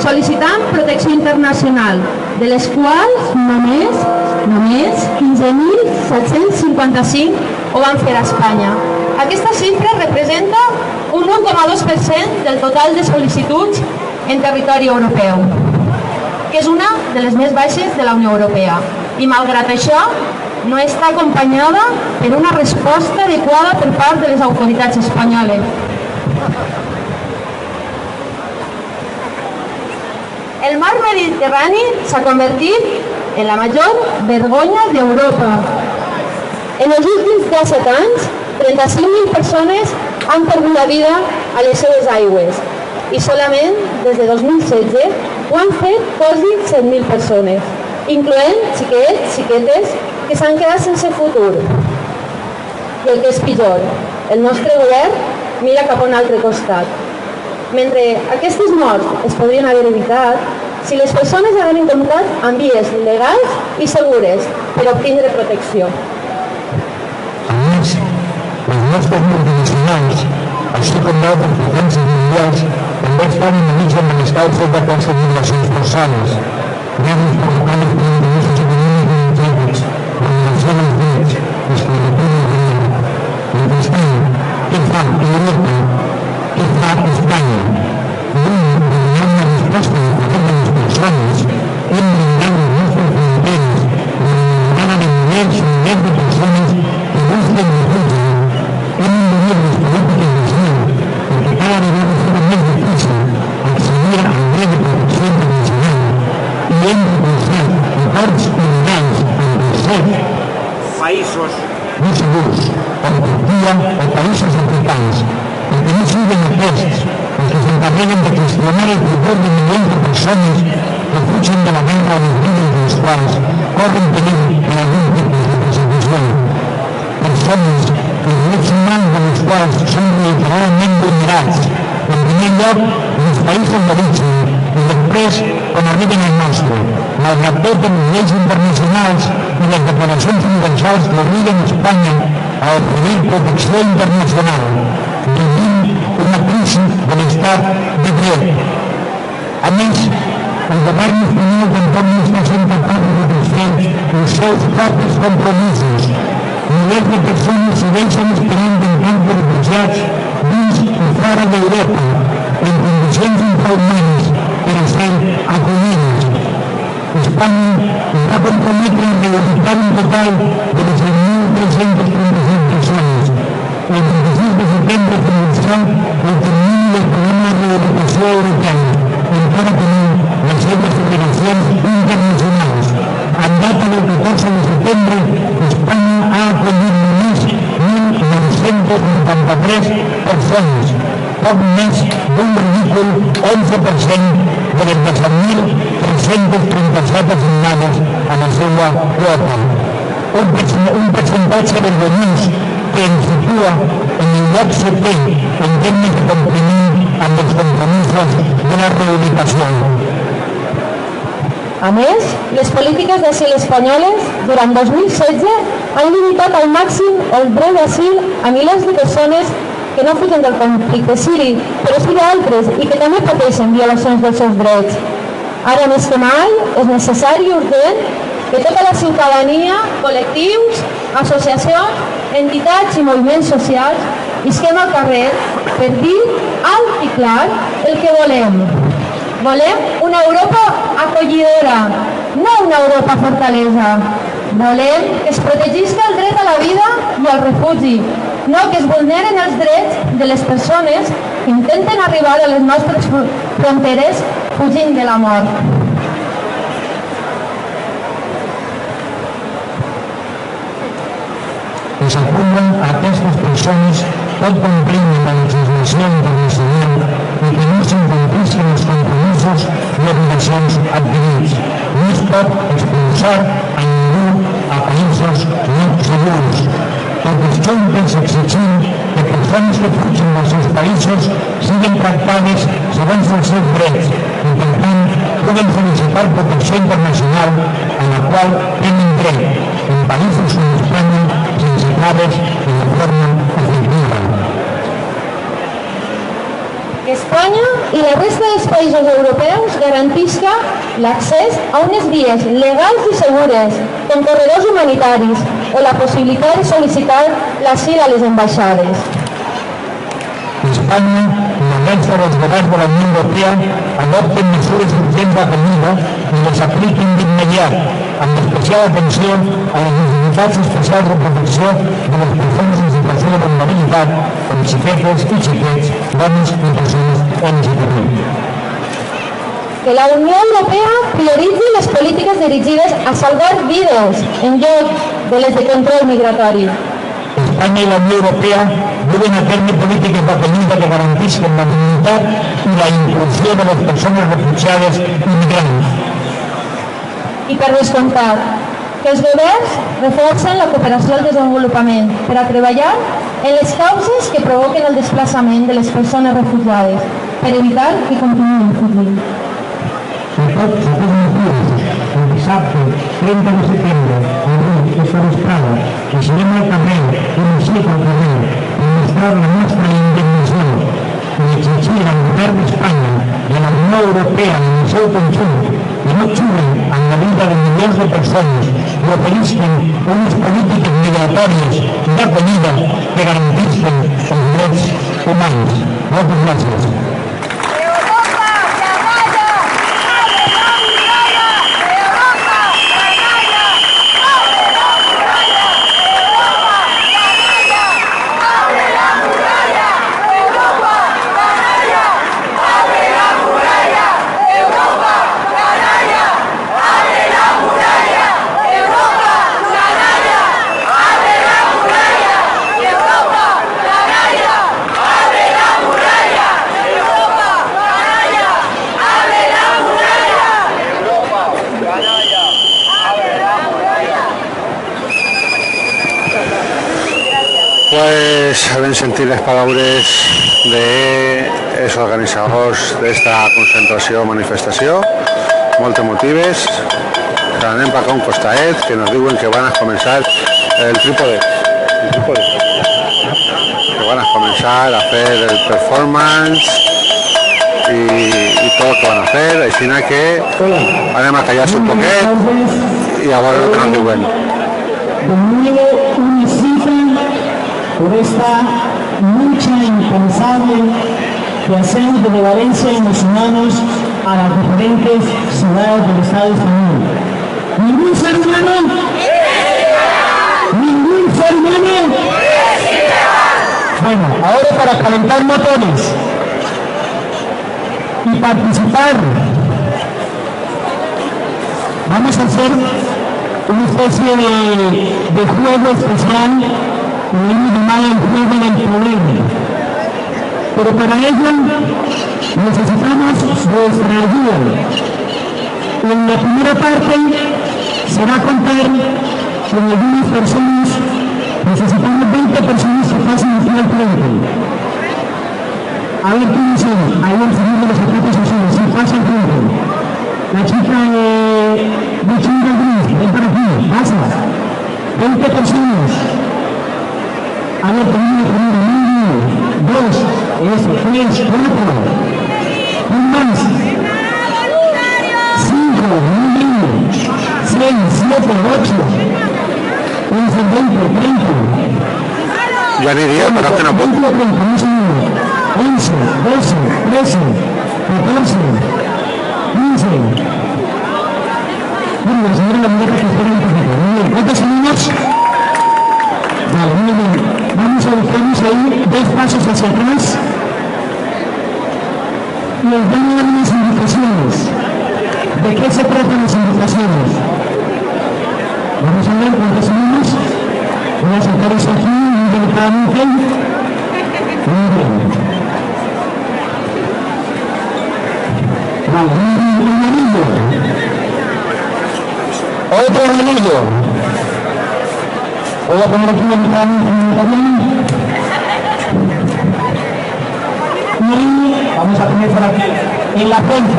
sol·licitant protecció internacional, de les quals només 15.755 ho van fer a Espanya. Aquesta xifra representa un 1,2% del total de sol·licituds en territori europeu, que és una de les més baixes de la Unió Europea. I malgrat això, no està acompanyada per una resposta adequada per part de les autoritats espanyoles. El mar Mediterrani s'ha convertit en la major vergonya d'Europa. En els últims 17 anys, 35.000 persones han perdut la vida a les seves aigües i solament des de 2016 ho han fet quasi 100.000 persones, incloent xiquets, xiquetes, que s'han quedat sense futur. I el que és pitjor, el nostre govern mira cap a un altre costat. Mentre aquestes morts es podrien haver evitat si les persones haguessin comptat amb vies legals i segures per obtindre protecció. A més, les nostres multinacionals, així com d'altres potències mundials, també estan enmig de menyscaus d'aquestes migracions forçades, guerres provocades per interessos econòmics limitados, vulneració dels drets, esclavitud del dret. Mentrestant, què fa Europa? Què fa Espanya? Lluny de donar una resposta al futur de les persones, hem brindat les nostres fronteres amb l'anomenada de milers i milers de persones que busquen refugi. Hem endurit les polítiques d'asil perquè cada vegada serà més difícil accedir al dret de protecció internacional i hem repulsat el tratan de cuestionar el futuro de millones de personas que fugen de la guerra a los vides de los cuales corren peligro en algún tipo de persecución. Persones que els drets humans de les quals són reiteradament vulnerats, en primer lloc en els països d'origen i després quan arriben al nostre, malgrat tot les lleis internacionals i les declaracions universals que obliguen Espanya a oferir protecció internacional, vivint una crisi de l'estat de dret. A més, el govern espanyol tampoc no està sent capaç de defensar els seus propis compromisos. Milers de persones segueixen esperant en camps de refugiats dins i fora d'Europa, en condicions infrahumanes per a ser acollides. Espanya es va comprometre a rehabilitar un total de les 1.335 persones. El 26 de setembre finalitzà el termini del programa de rehabilitació europeu, encara tenint les seves obligacions internacionals. En data del 14 de setembre, Espanya ha acollit només 1.983 persones, poc més d'un ridícul 11% de les 17.337 assignades a la seva quota. Un percentatge vergonyós que ens situa en el lloc setè en termes de compliment amb els compromisos de la rehabilitació. A més, les polítiques d'asil espanyoles durant 2016 han limitat al màxim el dret d'asil a milers de persones que no fugen del conflicte siri, però sí d'altres i que també pateixen violacions dels seus drets. Ara més que mai és necessari i urgent que tota la ciutadania, col·lectius, associacions, entitats i moviments socials isquem al carrer per dir alt i clar el que volem. Volem una Europa acollidora, no una Europa fortalesa. Volem que es protegisca el dret a la vida i al refugi, no que es vulneren els drets de les persones que intenten arribar a les nostres fronteres fugint de la mort. Es acunden a aquestes persones tot complint la legislació internacional i que no s'incompleixen els compromisos i obligacions adquirits. No es pot expulsar a ningú a països no segurs. Tot això impedeix exigir que persones que fugen dels seus països siguin tractades segons els seus drets i, per tant, puguen sol·licitar protecció internacional a la qual tenen dret en països com Espanya sense traves i de forma efectiva. Que Espanya i la resta dels països europeus garantisca l'accés a unes vies legals i segures, com corredors humanitaris o la possibilitat de sol·licitar l'asil a les ambaixades. Espanya i la resta dels governs de la Unió Europea adopten mesures urgents d'acollida i les apliquen d'immediat, amb especial atenció a les necessitats especials de protecció de les persones en situació de vulnerabilitat, com xiquetes i xiquets, dones i persones LGTBI. Que la Unió Europea prioritzi les polítiques dirigides a salvar vides en lloc de les de control migratori. Espanya i la Unió Europea duen a terme polítiques d'acollida que garantisquen la dignitat i la inclusió de les persones refugiades i migrants. I per descomptat, que els governs reforcen la cooperació al desenvolupament per a treballar en les causes que provoquen el desplaçament de les persones refugiades, per evitar que continuïn fugint. Per tots aquests motius, el dissabte 30 de setembre, avui és vesprada, eixirem al carrer, un eixit al carrer, per mostrar la nostra indignació i exigir al govern d'Espanya i a la Unió Europea en el seu conjunt que no juguen amb la vida de milions de persones i oferisquen unes polítiques migratòries d'acollida que garantisquen els drets humans. Moltes gràcies. Pues ben sentir les paraules dels organitzadors d'esta concentració o manifestació, molt emotives, que anem per un costaet, que nos diuen que van a començar el trípode, que van a començar a fer el performance i tot el que van a fer, així que anem a callar-se un poquet i a veure el que nos diuen. De nuevo una cita por esta lucha incansable que hacemos desde Valencia y nos sumamos a las diferentes ciudades del Estado español. ¿Ningún ser humano? ¿Ningún ser humano? Bueno, ahora para calentar motores y participar, vamos a hacer una especie de juego especial, que hemos llamado el juego del problema. Pero para ello necesitamos vuestra ayuda. En la primera parte se va a contar con algunas personas, necesitamos 20 personas que pasen aquí al frente. A ver quiénes son, ahí el señor de los zapatos azules, si pasa al frente. La chica de chinga gris, ven para aquí, pasa. 20 personas. A ver, primero, 2, eso, 3, 4. Un más. 5, 6, 7, 8. 11, 20, 30. Ya ni día, pero que no puedo. 11, 12, 13, 14, 15. Bueno, la señora la mujer que espera un poquito. Muy bien, ¿cuántos seguimos? Vale, muy bien. Vamos a buscarnos ahí 2 pasos hacia atrás. Y os van a dar unas indicaciones. ¿De qué se tratan las indicaciones? Vamos a ver cuántos seguimos. Voy a sacar eso aquí muy delicadamente. Muy bien. Vale, un anillo. Otro anillo. Voy a poner aquí un también. Y vamos a poner por aquí. En la frente.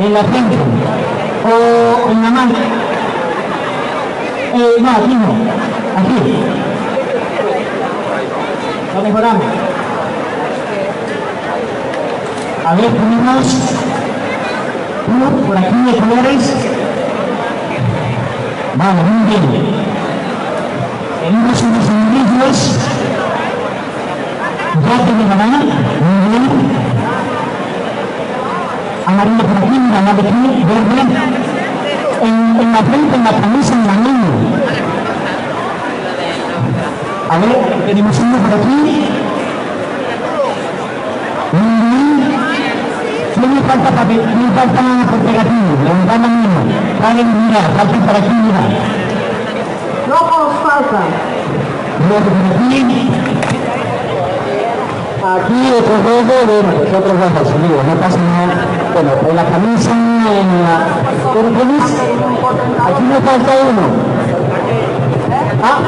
En la frente. O en la mano. No, aquí no. Aquí. Lo mejoramos. A ver, ponemos uno por aquí de colores. Vale, muy bien. Tenemos unos individuos. Ya te llegará. Muy bien. Amarillo por aquí, naranja por aquí, verde. En la frente, en la camisa, en la mano. A ver, tenemos uno por aquí. Muy bien. No falta papel, no falta nada por pegativo, levantad la mano, paren, mira, falta por aquí, mira. No os falta. Luego por aquí. Aquí otro rojo, bueno, pues otros rojos, digo, no pasa nada. Bueno, en la camisa, en la... ¿Pero tienes? Aquí me falta uno. Ah,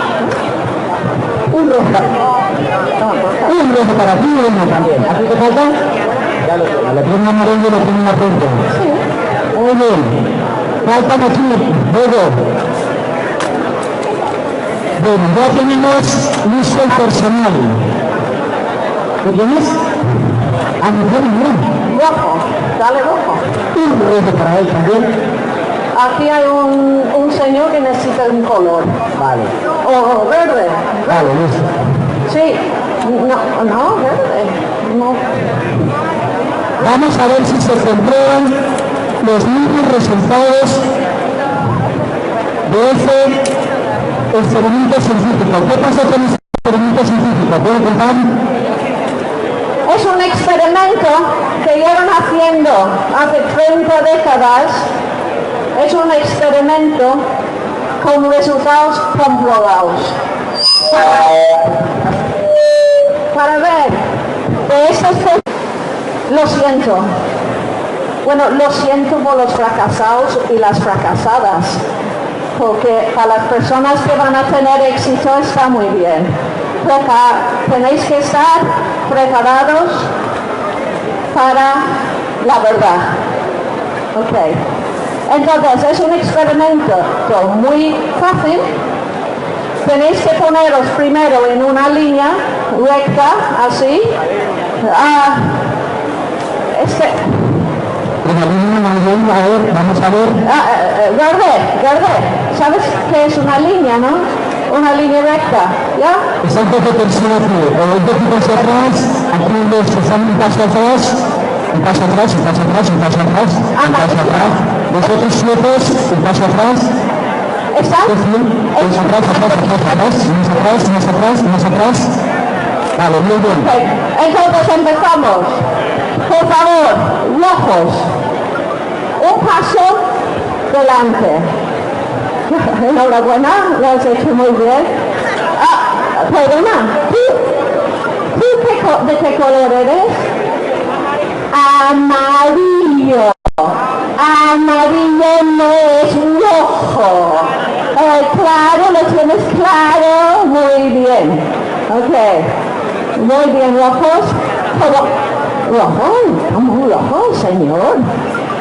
un rojo. Un rojo para ti y uno también. ¿Aquí te falta? Ya lo tengo. La tiene amarillo, lo tiene en la frente. Muy bien. Faltan aquí, luego. Bueno, ya tenemos listo el personal. ¿Qué tienes? Ah, no tiene, mira. Rojo, dale rojo. Un rojo para él también. Aquí hay un señor que necesita un color. Vale. O verde. Vale, listo. Sí. No, verde. No. Vamos a ver si se comprueban los mismos resultados de ese experimento científico. ¿Qué pasa con ese experimento científico? ¿Puedo contar? Es un experimento que llevan haciendo hace 30 décadas. Es un experimento con resultados comprobados. Para ver de estos, lo siento. Bueno, lo siento por los fracasados y las fracasadas, porque para las personas que van a tener éxito está muy bien. Tenéis que estar preparados para la verdad. Ok. Entonces, es un experimento muy fácil. Tenéis que poneros primero en una línea recta, así. Una línea, a ver, vamos a ver. Verde, ¿sabes qué es una línea, no? Una línea recta, ¿ya? Está un poco tensión aquí, un poquito hacia atrás, aquí están un paso atrás, un paso atrás, un paso atrás, un paso atrás, un paso atrás. Vosotros siete, un paso atrás. ¿Están? Más atrás, más atrás. Vale, muy bien. Okay. Entonces empezamos. Por favor, rojos. Un paso delante. Enhorabuena, lo has hecho muy bien. Perdona, ¿tú de qué color eres? Amarillo. Amarillo no es rojo. Claro, lo tienes claro. Muy bien. Ok. Muy bien, rojos. Rojo, señor.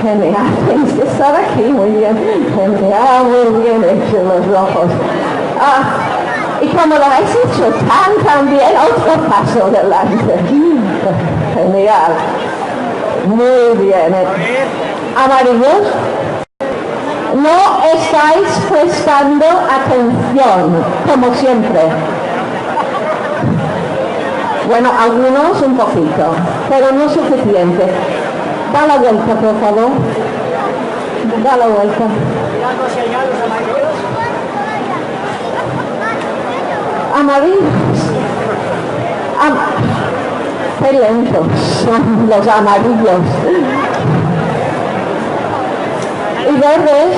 Genial, tienes que estar aquí. Muy bien. Genial, muy bien hecho los rojos. Y como lo has hecho tan bien, otro paso adelante. Genial. Muy bien. Amarillos, no estáis prestando atención, como siempre. Bueno, algunos un poquito, pero no suficiente. Da la vuelta, por favor. Da la vuelta. Amarillos. Qué lentos son los amarillos. Y verdes.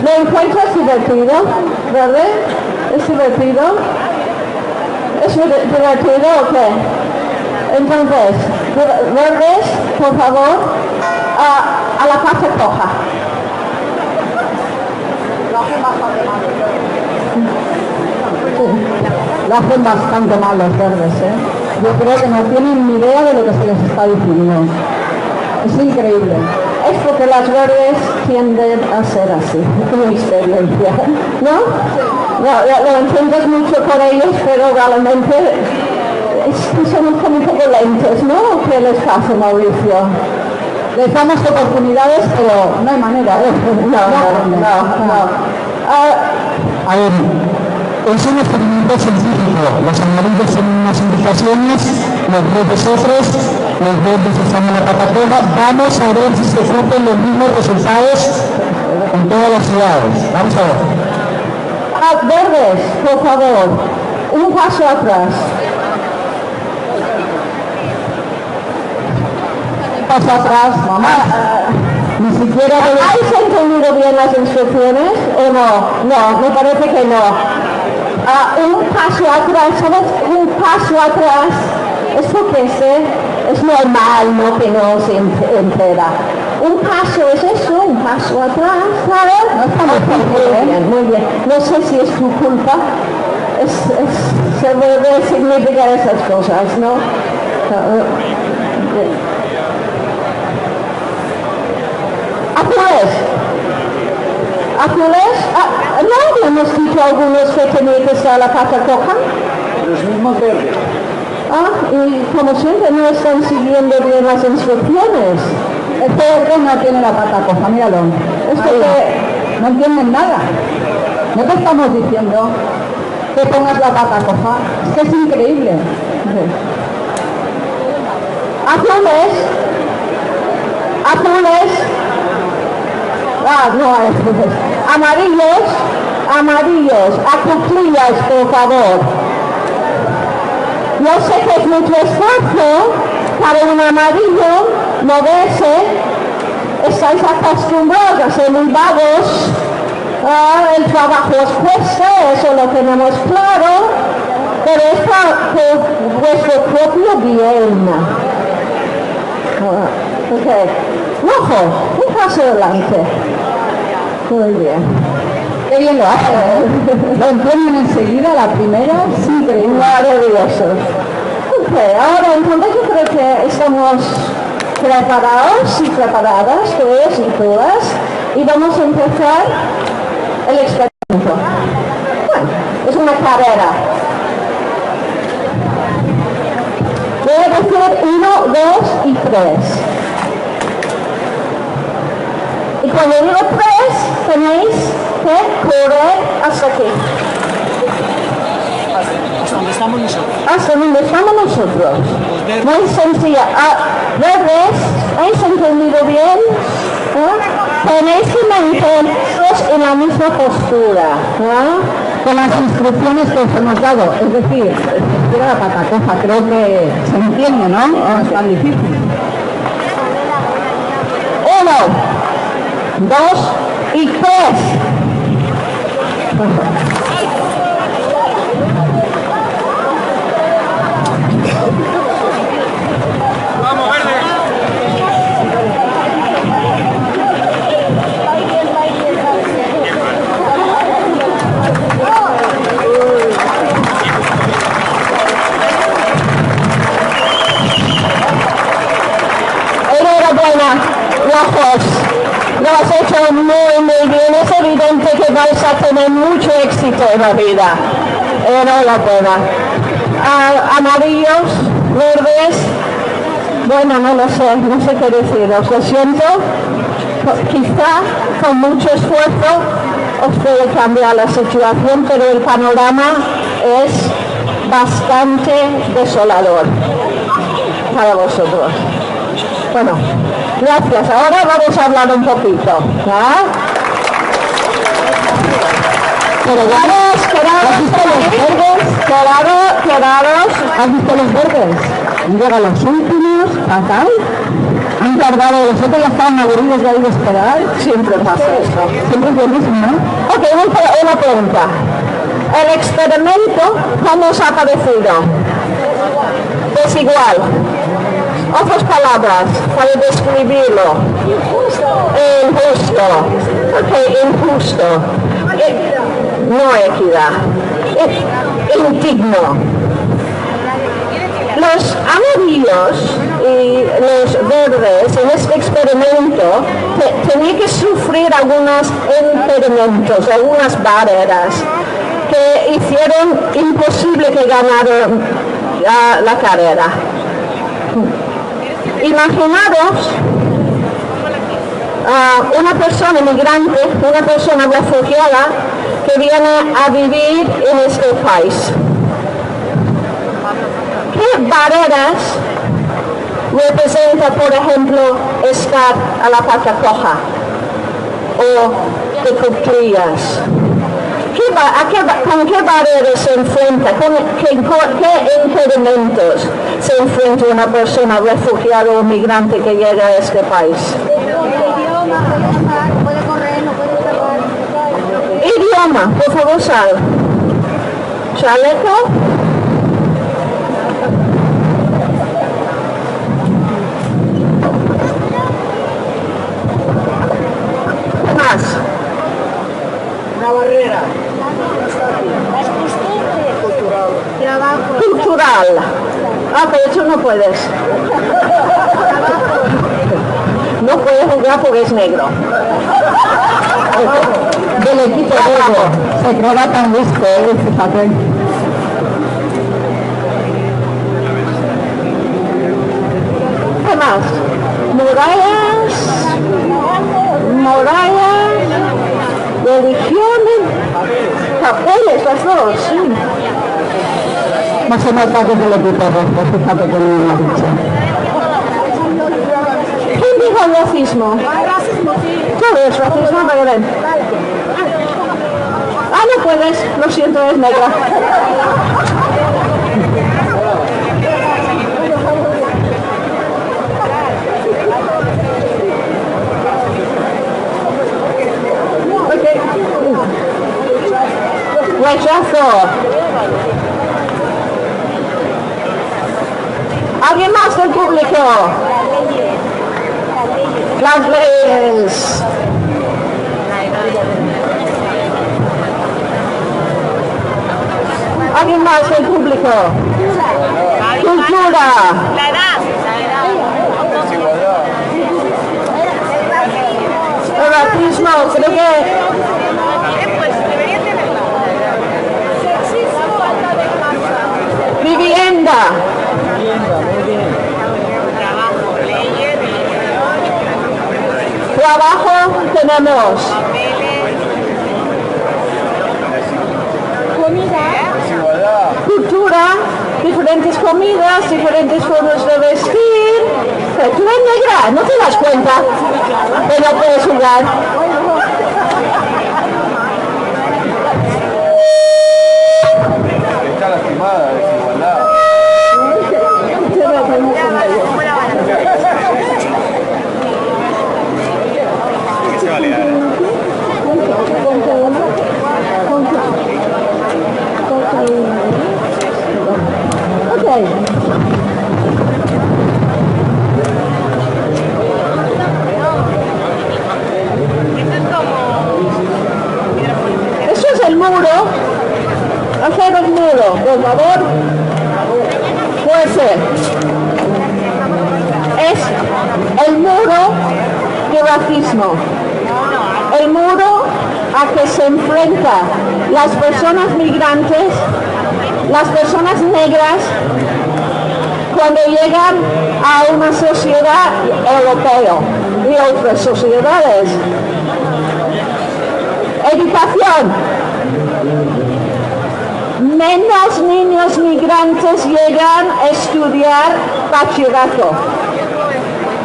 ¿Lo encuentras divertido? ¿Verde? ¿Es divertido? ¿Es divertido o qué? Entonces, verdes, por favor, a la fase coja. Lo hacen bastante mal los verdes, ¿eh? Yo creo que no tienen ni idea de lo que se les está diciendo. Es increíble. Es porque las verdes tienden a ser así, como experiencia, ¿no? Lo entiendes mucho por ellos, pero realmente son como un poco lentos, ¿no? ¿Qué les pasa, Mauricio? Les damos oportunidades, pero no hay manera. No. A ver, es un experimento científico. Los amarillos tienen unas indicaciones, los verdes otros, los verdes están en la pata coja. Vamos a ver si se cumplen los mismos resultados en todas las ciudades. Vamos a ver. Verdes, por favor, un paso atrás. Un paso atrás, mamá. Ni siquiera... ¿Habéis entendido bien las instrucciones o no? No, me parece que no. Un paso atrás, ¿sabes? Un paso atrás, es porque es normal, ¿no? Que no se entera. Un paso es eso, un paso atrás, ¿sabes? No está muy bien, muy bien. No sé si es tu culpa. Se debe significar esas cosas, ¿no? Azules. ¿No habíamos dicho algunos que tenía que estar la pata coja? Los mismos verdes. Y como siempre no están siguiendo bien las instrucciones. El verde no tiene la pata coja, míralo. Es que no entienden nada. No te estamos diciendo que pongas la pata coja. Es que es increíble. Azules. No hay azules. Amarillos. A cuclillas, por favor. Yo sé que es mucho esfuerzo para un amarillo moverse. Estáis acostumbrados a ser muy vagos. El trabajo os cuesta, eso lo tenemos claro. Pero es por vuestro propio bien. Ok. Rojo, un paso adelante. Muy bien. Qué bien lo hace, ¿eh? Lo entienden enseguida, la primera, sí, maravilloso. Ok, ahora entonces yo creo que estamos preparados y preparadas, todos y todas, y vamos a empezar el experimento. Bueno, es una carrera. Voy a decir 1, 2 y 3. Y cuando digo 3, tenéis que correr hasta aquí. ¿Hasta dónde estamos nosotros? Hasta donde estamos nosotros. Muy sencilla. Verdes, ¿habéis entendido bien? Tenéis que manteneros en la misma postura. Con las instrucciones que os hemos dado. Es decir, tira la patacoja, creo que se entiende, ¿no? No es tan difícil. 1, 2 y 3. Vamos, verde. Enhorabuena, Rojos. Lo has hecho muy bien. Es evidente que vais a tener mucho éxito en la vida. Enhorabuena. Amarillos, verdes, bueno, no lo sé, no sé qué deciros. Lo siento. Quizá con mucho esfuerzo os puede cambiar la situación, pero el panorama es bastante desolador para vosotros. Bueno, gracias. Ahora vamos a hablar un poquito. Quedaros. ¿Has visto los verdes? Han llegado los últimos, acá. Han tardado, los otros ya estaban aburridos de ahí de esperar. Siempre pasa eso. Siempre es lo mismo, ¿no? Ok, una pregunta. El experimento, ¿cómo os ha parecido? Desigual. Otras palabras para describirlo. Injusto. Ok, injusto. No equidad. Indigno. Los amarillos y los verdes en este experimento tenían que sufrir algunos impedimentos, algunas barreras que hicieron imposible que ganaran la carrera. Imaginaros una persona inmigrante, una persona refugiada que viene a vivir en este país. ¿Qué barreras representa, por ejemplo, estar a la pata coja o de cuclillas? ¿Con qué barreras se enfrenta? ¿Con qué impedimentos se enfrenta una persona refugiada o migrante que llega a este país? Idioma, por favor, sal. Chaleco. Más. Una barrera. Cultural. Pero eso no puedes. No puedes jugar porque es negro. Del equipo negro. Se creaba tan listo, fíjate. ¿Qué más? Murallas, religiones, papeles, las dos, sí. No se nota que es del equipo rojo, fíjate que no lo ha dicho. ¿Quién dijo el racismo? Todo es racismo, pero ven. No puedes, lo siento, es negra. Rechazo. ¿Alguien más del público? Las leyes. ¿Alguien más del público? Cultura. La edad. El racismo, creo que... Vivienda. Trabajo tenemos. Cultura, diferentes comidas, diferentes formas de vestir. Tú eres negra, no te das cuenta, pero puedes jugar. Está lastimada, desigualdad. Eso es el muro. Hacer el muro, por favor. Fuese. Es el muro de racismo. El muro a que se enfrentan las personas migrantes, las personas negras, cuando llegan a una sociedad europea y otras sociedades. Educación. Menos niños migrantes llegan a estudiar bachillerato.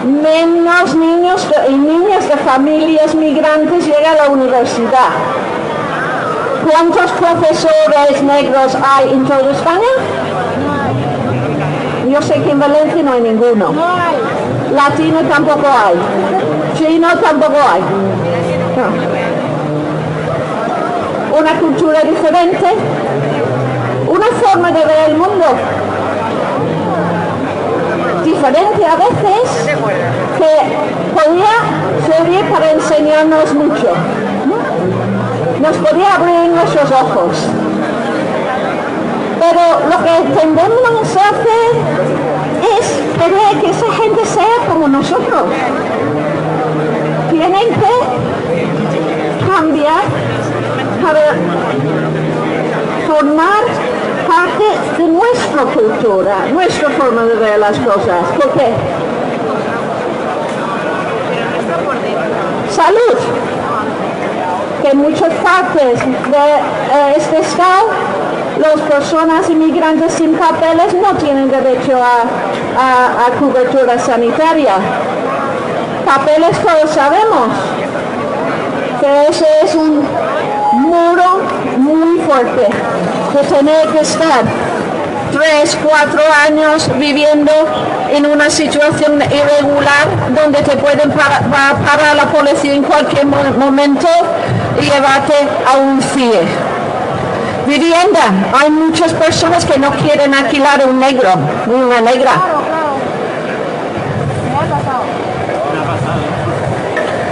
Menos niños y niñas de familias migrantes llegan a la universidad. ¿Cuántos profesores negros hay en toda España? Yo sé que en Valencia no hay ninguno. Latino tampoco hay. Chino tampoco hay. No. Una cultura diferente. Una forma de ver el mundo diferente a veces, que podría servir para enseñarnos mucho. Nos podría abrir nuestros ojos. Pero lo que tendemos a hacer es querer que esa gente sea como nosotros. Tienen que cambiar para formar parte de nuestra cultura, nuestra forma de ver las cosas. ¿Por qué? Salud. Que en muchas partes de este estado, las personas inmigrantes sin papeles no tienen derecho a cobertura sanitaria. Papeles todos sabemos que ese es un muro muy fuerte, de tener que estar 3, 4 años viviendo en una situación irregular donde te pueden parar la policía en cualquier momento y llevarte a un CIE. Vivienda. Hay muchas personas que no quieren alquilar un negro, una negra.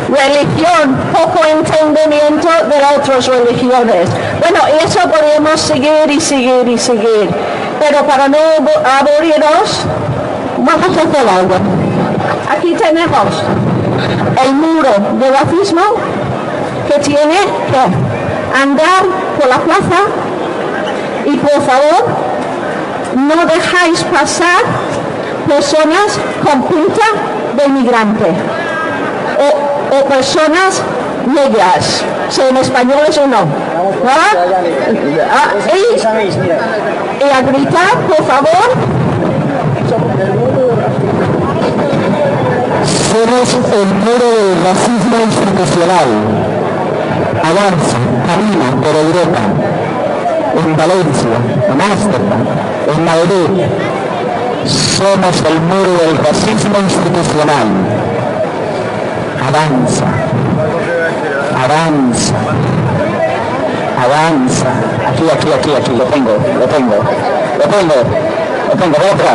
Religión, poco entendimiento de otras religiones. Bueno, eso podemos seguir y seguir y seguir. Pero para no aburriros, vamos a hacer algo. Aquí tenemos el muro de racismo que tiene que andar por la plaza y por favor no dejáis pasar personas con pinta de inmigrante o personas negras, sean españoles o no. Y a gritar, por favor. Somos el muro del racismo institucional. Avanza, camina por Europa, en Valencia, en Ámsterdam, en Madrid. Somos el muro del racismo institucional. Avanza, avanza, avanza. Aquí, lo tengo, ven acá.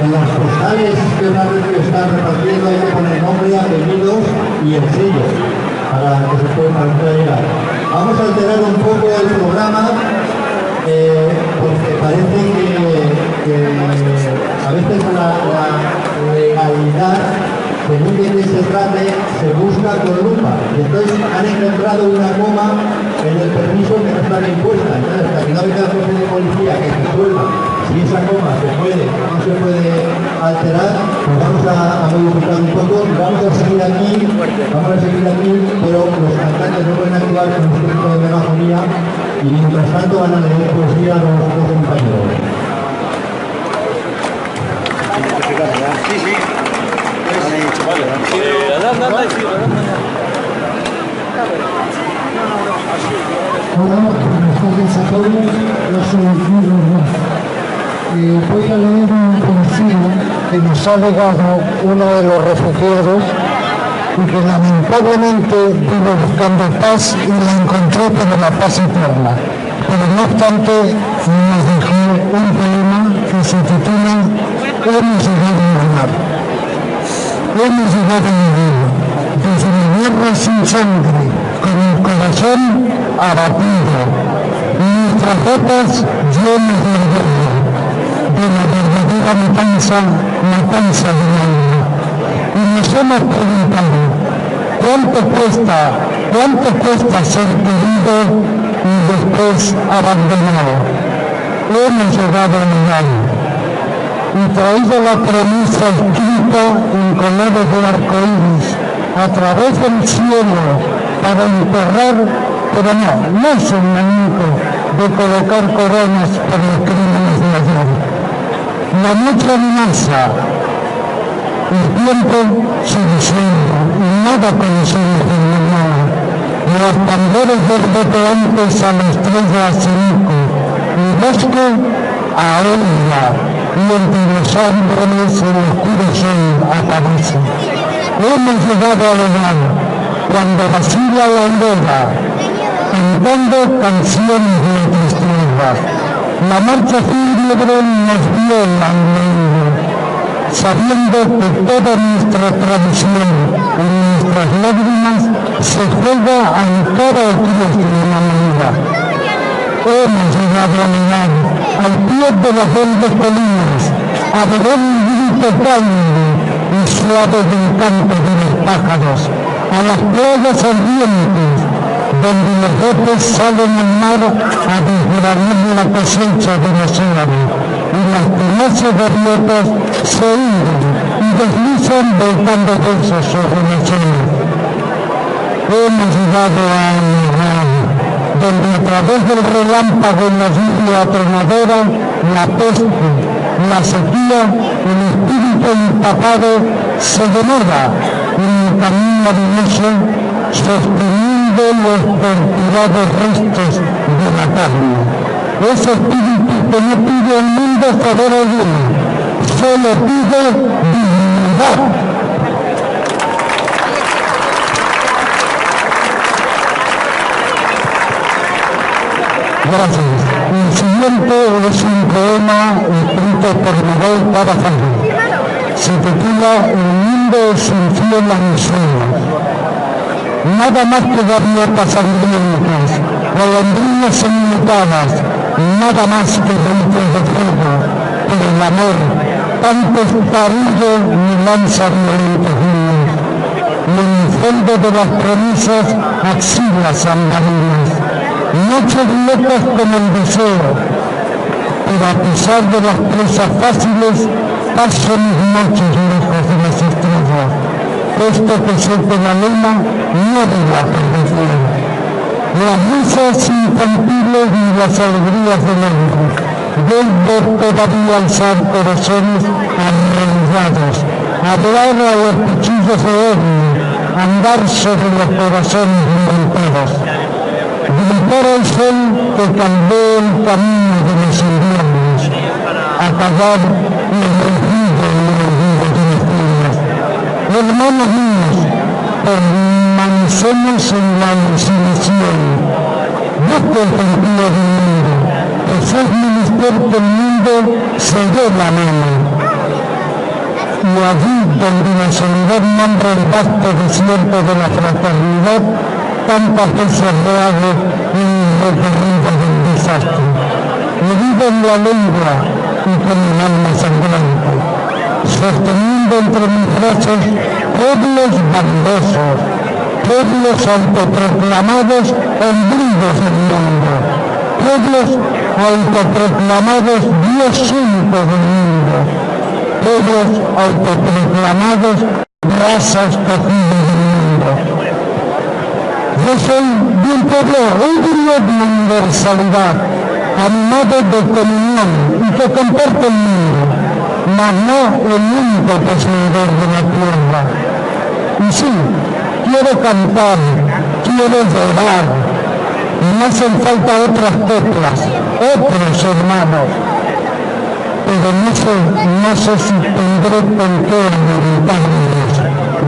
En las postales que están repartiendo hay que poner nombre, apellidos y el sello para que se pueda llegar. Vamos a alterar un poco el programa porque parece que a veces la legalidad, según de qué se trate, se busca con lupa. Y entonces han encontrado una coma en el permiso que no está impuesta. Entonces, hasta que no venga el jefe de policía que resuelva si esa coma se puede o no se puede alterar, pues vamos a modificar un poco. Vamos a seguir aquí, pero los cantantes no pueden actuar con un tipo de megafonía y mientras tanto van a leer poesía a los dos compañeros. Hola, buenas tardes a todos. Yo soy Luis Rodríguez. Voy a leer un poesía que nos ha legado uno de los refugiados y que lamentablemente vivo buscando paz y la encontré, pero la paz eterna. Pero no obstante, nos dejó un poema que se titula Hemos llegado a lugar. Hemos llegado a vivir desde la guerra sin sangre, con el corazón abatido, nuestras botas llenas de orgullo, de la verdadera matanza del alma. Y nos hemos preguntado, ¿cuánto cuesta ser querido y después abandonado? Hemos llegado al lugar y traído la promesa escrita en colores de arcoíris a través del cielo para enterrar, pero no es el momento de colocar coronas por los crímenes de ayer. La noche amenaza, el tiempo se disuelve y nada conocemos del mañana. Los tambores verdeantes a la estrella Acenico, el bosque a Olga, y entre los árboles el oscuro sol aparece. Hemos llegado al hogar, cuando vacila la aurora, cantando canciones de la tristeza. La marcha fúnebre nos viola al mundo, sabiendo que toda nuestra tradición y nuestras lágrimas se juega en cada cruz de la humanidad. Hemos llegado al hogar, al pie de las verdes colinas, a beber un grito cálido y suave del canto de los pájaros, a las playas ardientes, donde los botes salen al mar a desgranar la cosecha del océano, y las tenaces gaviotas se hunden y deslizan volcando besos sobre la zona. Hemos llegado a un lugar donde a través del relámpago y la lluvia atronadora, la peste, la sequía, el espíritu empapado se demora en el camino arenoso, sosteniendo los torturados restos de la carne. Ese espíritu que no pide al mundo favor alguno, solo pide dignidad. Gracias. El siguiente es un poema escrito por Miguel Carafallo. Se titula El mundo es infiel a mis sueños. Nada más que gaviotas hambrientas, golondrinas enlutadas, nada más que ventos de fuego, pero el amor, tanto estarrillo ni lanza violentos niños. Y en el fondo de las promesas, axilas andarinas. Noches locas como el deseo, pero a pesar de las presas fáciles, paso mis noches lejos de las estrellas. Esto que siente la luna no de la perdición. Las risas infantiles y las alegrías del hombre, vuelvo todavía a alzar corazones arraigados, hablar a los cuchillos de horno, andar sobre los corazones inventados. Gritar al sol que cambió el camino de los inviernos, apagar el rugido y el olvido de las piedras. Hermanos míos, permanecemos en la ilusión, busca el sentido del mundo, Jesús ministerios del mundo se dio la mano. Y allí donde la soledad nombra el vasto desierto de la fraternidad, tantas veces reales y recorridas del desastre. Medida en la lengua y con el alma sangrante, sosteniendo entre mis brazos pueblos vanidosos, pueblos autoproclamados ombligos del mundo, pueblos autoproclamados Dios único del mundo, pueblos autoproclamados razas cogidas del mundo. Yo soy de un pueblo híbrido de universalidad, animado de comunión y que comparte el mundo, mas no el único poseedor de la tierra. Y sí, quiero cantar, quiero llorar, me hacen falta otras coplas, otros hermanos, pero no sé si tendré con qué orientarlos.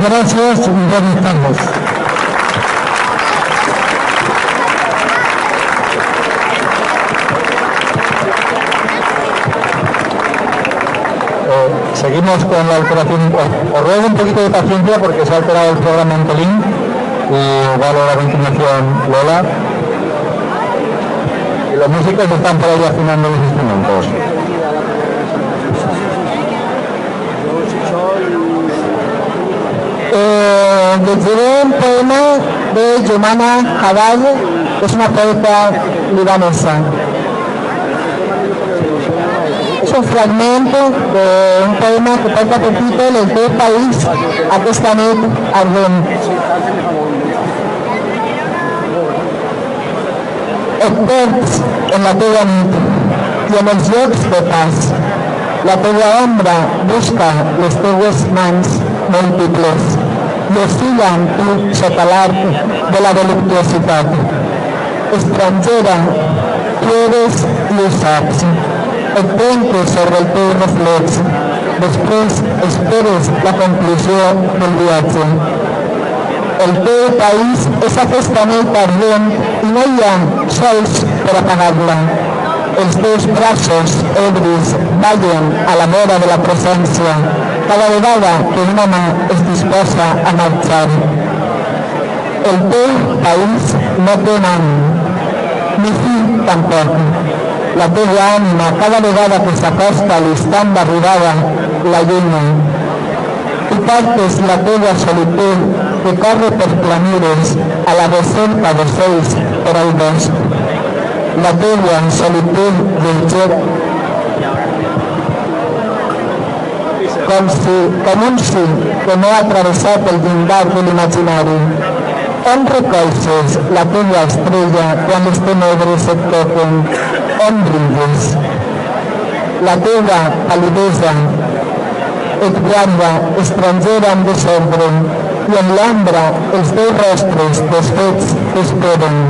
Gracias y buenas tardes. Seguimos con la alteración. Os ruego un poquito de paciencia porque se ha alterado el programa en pelín y va a dar a continuación Lola. Y los músicos están por ahí afinando los instrumentos. Leeré un poema de Yomana Jabal, que es una poeta libanesa. És un fragment d'un poema que porta per títol El teu país aquesta nit ardent. Et perds en la teva nit i en els llocs de pas. La teva ombra busca les teues mans múltiples i oscil·la amb tu sota l'arc de la voluptuositat. Estrangera, tu eres i ho saps. Et trenques sobre el teu reflex, després esperes la conclusió del viatge. El teu país és aquesta nit ardent i no hi ha sols per apagar-la. Els teus braços ebris ballen a la vora de la presència cada vegada que una mà es disposa a marxar. El teu país no té nom, ni fi tampoc. La teva ànima, cada vegada que s'acosta a l'instant d'arribada, la lluna. Tu portes la teva solitud que corre per planures a la recerca d'ocells per al bosc. La teva solitud del joc, com un sí que no ha travessat el llindar de l'imaginari. On recolzes la teva estrella quan les tenebres et toquen? On brilles? La teva palidesa et guarda estrangera en desordre i en l'ombra els teus rostres desfets t'esperen.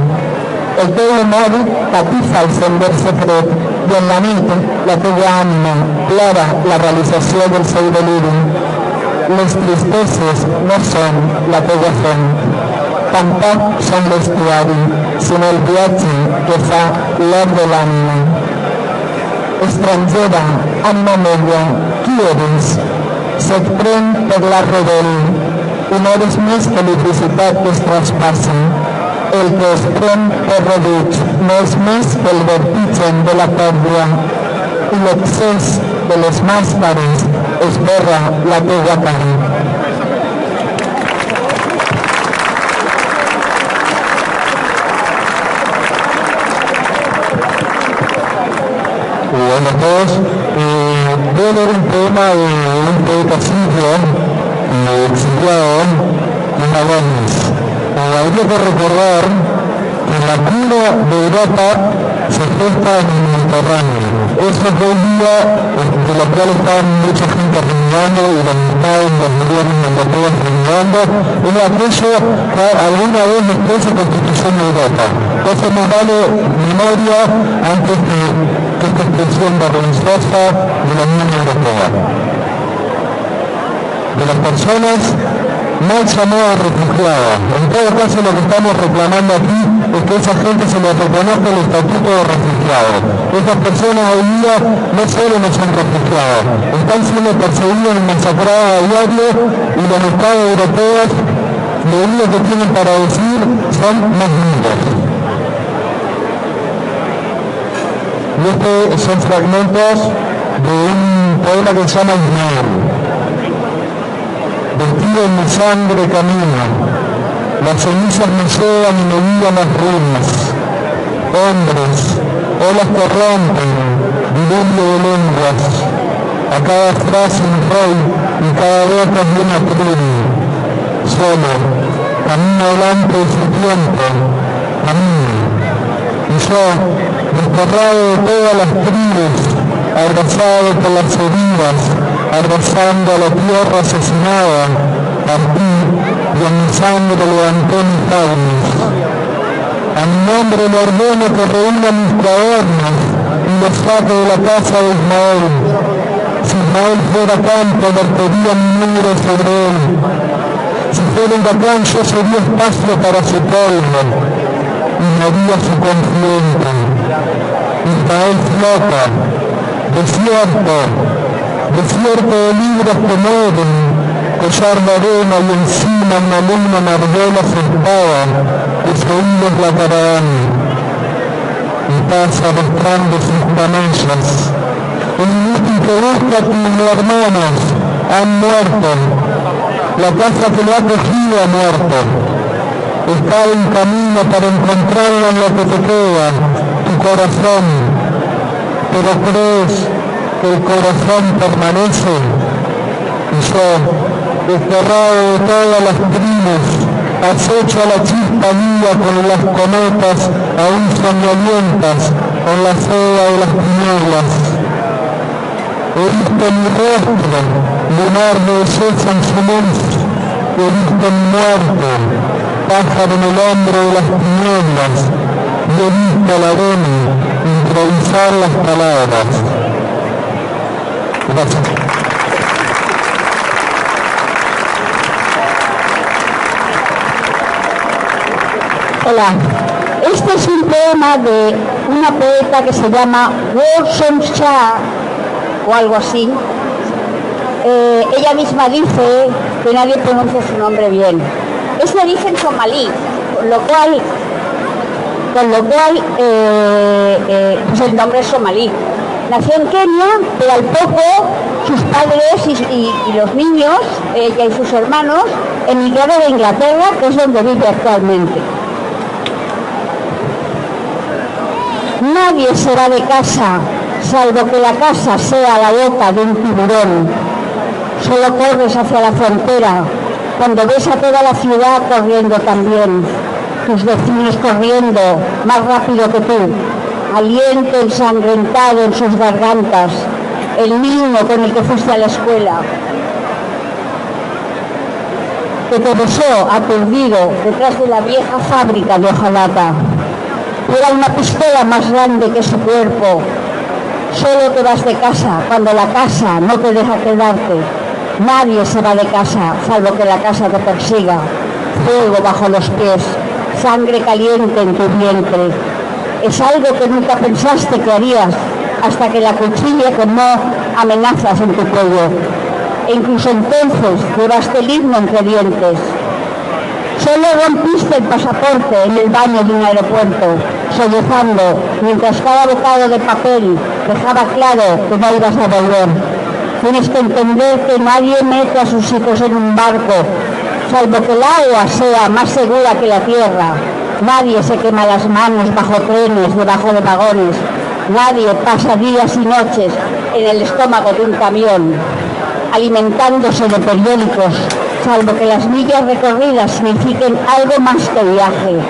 El teu amor catifa el sender secret i en la nit la teva ànima plora la realització del seu deliri. Les tristeses no són la teva font, tampoc són l'estuari, sinó el viatge que fa l'or de l'ànima. Estrangera, ànima meva, qui eres? Se't pren per l'art rebel i no eres més que l'electricitat que es traspassa. El que es pren per rebuig no és més que el vertigen de la pèrdua i l'excés de les màscares esborra la teva cara. Buenos días. Voy a leer un poema de un poeta sirio, exiliado, Magallanes. Habría que recordar que la cuna de Europa se gesta en el Mediterráneo. Eso fue un día de lo cual estaban mucha gente renegando y la mitad de los gobiernos europeos renegando, era aquello que alguna vez después se constituyó en Europa. Entonces nos vale memoria antes que esta expresión vergonzosa de la Unión Europea. De las personas mal llamada refugiada. En todo caso, lo que estamos reclamando aquí es que a esa gente se le reconozca el estatuto de refugiado. Estas personas hoy día no solo no son refugiados, están siendo perseguidas y masacradas a diario, y los estados europeos lo único que tienen para decir son más libres. Y estos son fragmentos de un poema que se llama Ismael. Vestido en mi sangre camino, las cenizas me llevan y me guían las ruinas. Hombres, olas que rompen, diluvio de lenguas. A cada frase un rey y cada boca de una tribu. Solo, camino delante de su tiempo, camino. Y yo, desterrado de todas las tribus, abrazado por las heridas, abrazando a la tierra asesinada, partí y en mi sangre levanté mis carnes. A mi nombre le ordeno que reúna mis cuadernos y los saque de la casa de Ismael. Si Ismael fuera campo, vertería mi número sobre él. Si fuera huracán, yo sería espacio para su polvo y moría su confluente. Ismael flota, desierto de libros que mueren, collar de arena y encima una luna marvela sentada, que su hilo es la caravana, y pasa arrastrando sus camellas. El inútil que busca a tus hermanos han muerto, la casa que lo ha cogido ha muerto. Está en camino para encontrarlo en lo que te queda, tu corazón, pero crees que el corazón permanece. Y yo, desterrado de todas las tribus, acecho a la chispa mía con las cometas aún soñolientas, con la seda de las tinieblas. He visto mi rostro, lunar de belleza en su luz. He visto mi muerte, pájaro en el hombro de las tinieblas. Y he visto la arena improvisar las palabras. Gracias. Hola, este es un poema de una poeta que se llama Wollstonecraft o algo así. Ella misma dice que nadie pronuncia su nombre bien. Es de origen somalí, con lo cual pues el nombre es somalí. Nació en Kenia, pero al poco sus padres y los niños, ella y sus hermanos, emigraron a Inglaterra, que es donde vive actualmente. Nadie se va de casa, salvo que la casa sea la boca de un tiburón. Solo corres hacia la frontera, cuando ves a toda la ciudad corriendo también, tus vecinos corriendo más rápido que tú, aliento ensangrentado en sus gargantas, el niño con el que fuiste a la escuela, que te besó aturdido detrás de la vieja fábrica de hojalata. Era una pistola más grande que su cuerpo. Solo te vas de casa cuando la casa no te deja quedarte. Nadie se va de casa, salvo que la casa te persiga. Fuego bajo los pies, sangre caliente en tu vientre. Es algo que nunca pensaste que harías, hasta que la cuchilla quemó amenazas en tu cuello. E incluso entonces llevaste el himno entre dientes. Solo rompiste el pasaporte en el baño de un aeropuerto, sollozando, mientras cada bocado de papel dejaba claro que no ibas a volver. Tienes que entender que nadie mete a sus hijos en un barco, salvo que el agua sea más segura que la tierra. Nadie se quema las manos bajo trenes, debajo de vagones. Nadie pasa días y noches en el estómago de un camión, alimentándose de periódicos, salvo que las millas recorridas signifiquen algo más que viaje.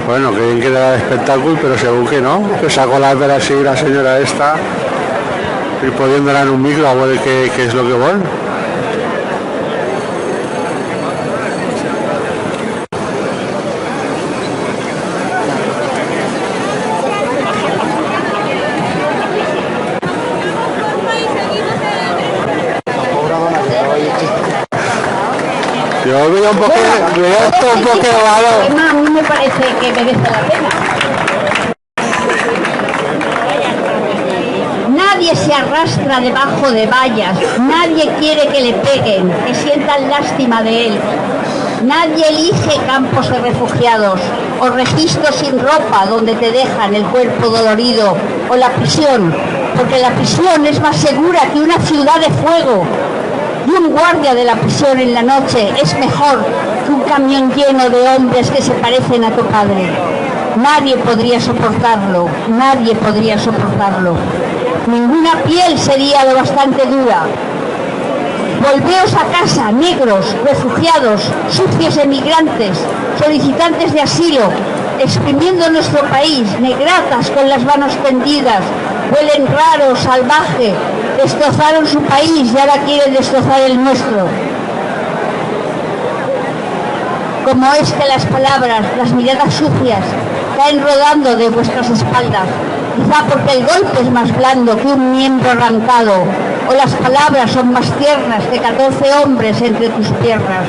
Bueno, que bien que era de espectáculo, pero según que no, que sacó la ver así la señora esta y poniéndola en un micro a ver qué es lo que vol. Yo veo un poco A mí me parece que merece la pena. Nadie se arrastra debajo de vallas, nadie quiere que le peguen, que sientan lástima de él. Nadie elige campos de refugiados o registros sin ropa donde te dejan el cuerpo dolorido, o la prisión, porque la prisión es más segura que una ciudad de fuego. Y un guardia de la prisión en la noche es mejor que un camión lleno de hombres que se parecen a tu padre. Nadie podría soportarlo, nadie podría soportarlo. Ninguna piel sería lo bastante dura. Volveos a casa, negros, refugiados, sucios emigrantes, solicitantes de asilo, exprimiendo nuestro país, negratas con las manos tendidas, huelen raro, salvaje, destrozaron su país y ahora quieren destrozar el nuestro. Como es que las palabras, las miradas sucias, caen rodando de vuestras espaldas, quizá porque el golpe es más blando que un miembro arrancado, o las palabras son más tiernas que 14 hombres entre tus piernas,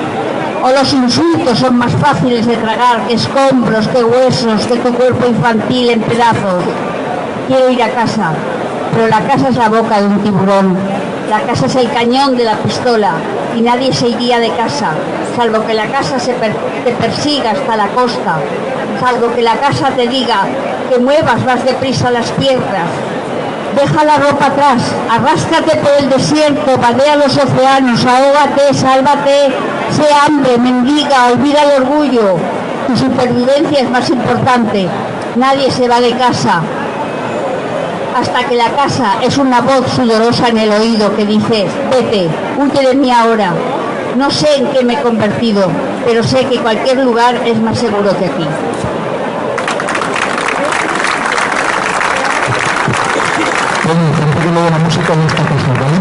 o los insultos son más fáciles de tragar que escombros, que huesos, que tu cuerpo infantil en pedazos. Quiero ir a casa, pero la casa es la boca de un tiburón, la casa es el cañón de la pistola y nadie se iría de casa, salvo que la casa te persiga hasta la costa, salvo que la casa te diga que muevas más deprisa las piernas. Deja la ropa atrás, arrástrate por el desierto, vadea los océanos, ahógate, sálvate, sé hambre, mendiga, olvida el orgullo. Tu supervivencia es más importante. Nadie se va de casa hasta que la casa es una voz sudorosa en el oído que dice: vete, huye de mí ahora. No sé en qué me he convertido, pero sé que cualquier lugar es más seguro que aquí. Bueno, un poco de la música de esta cosa, ¿vale?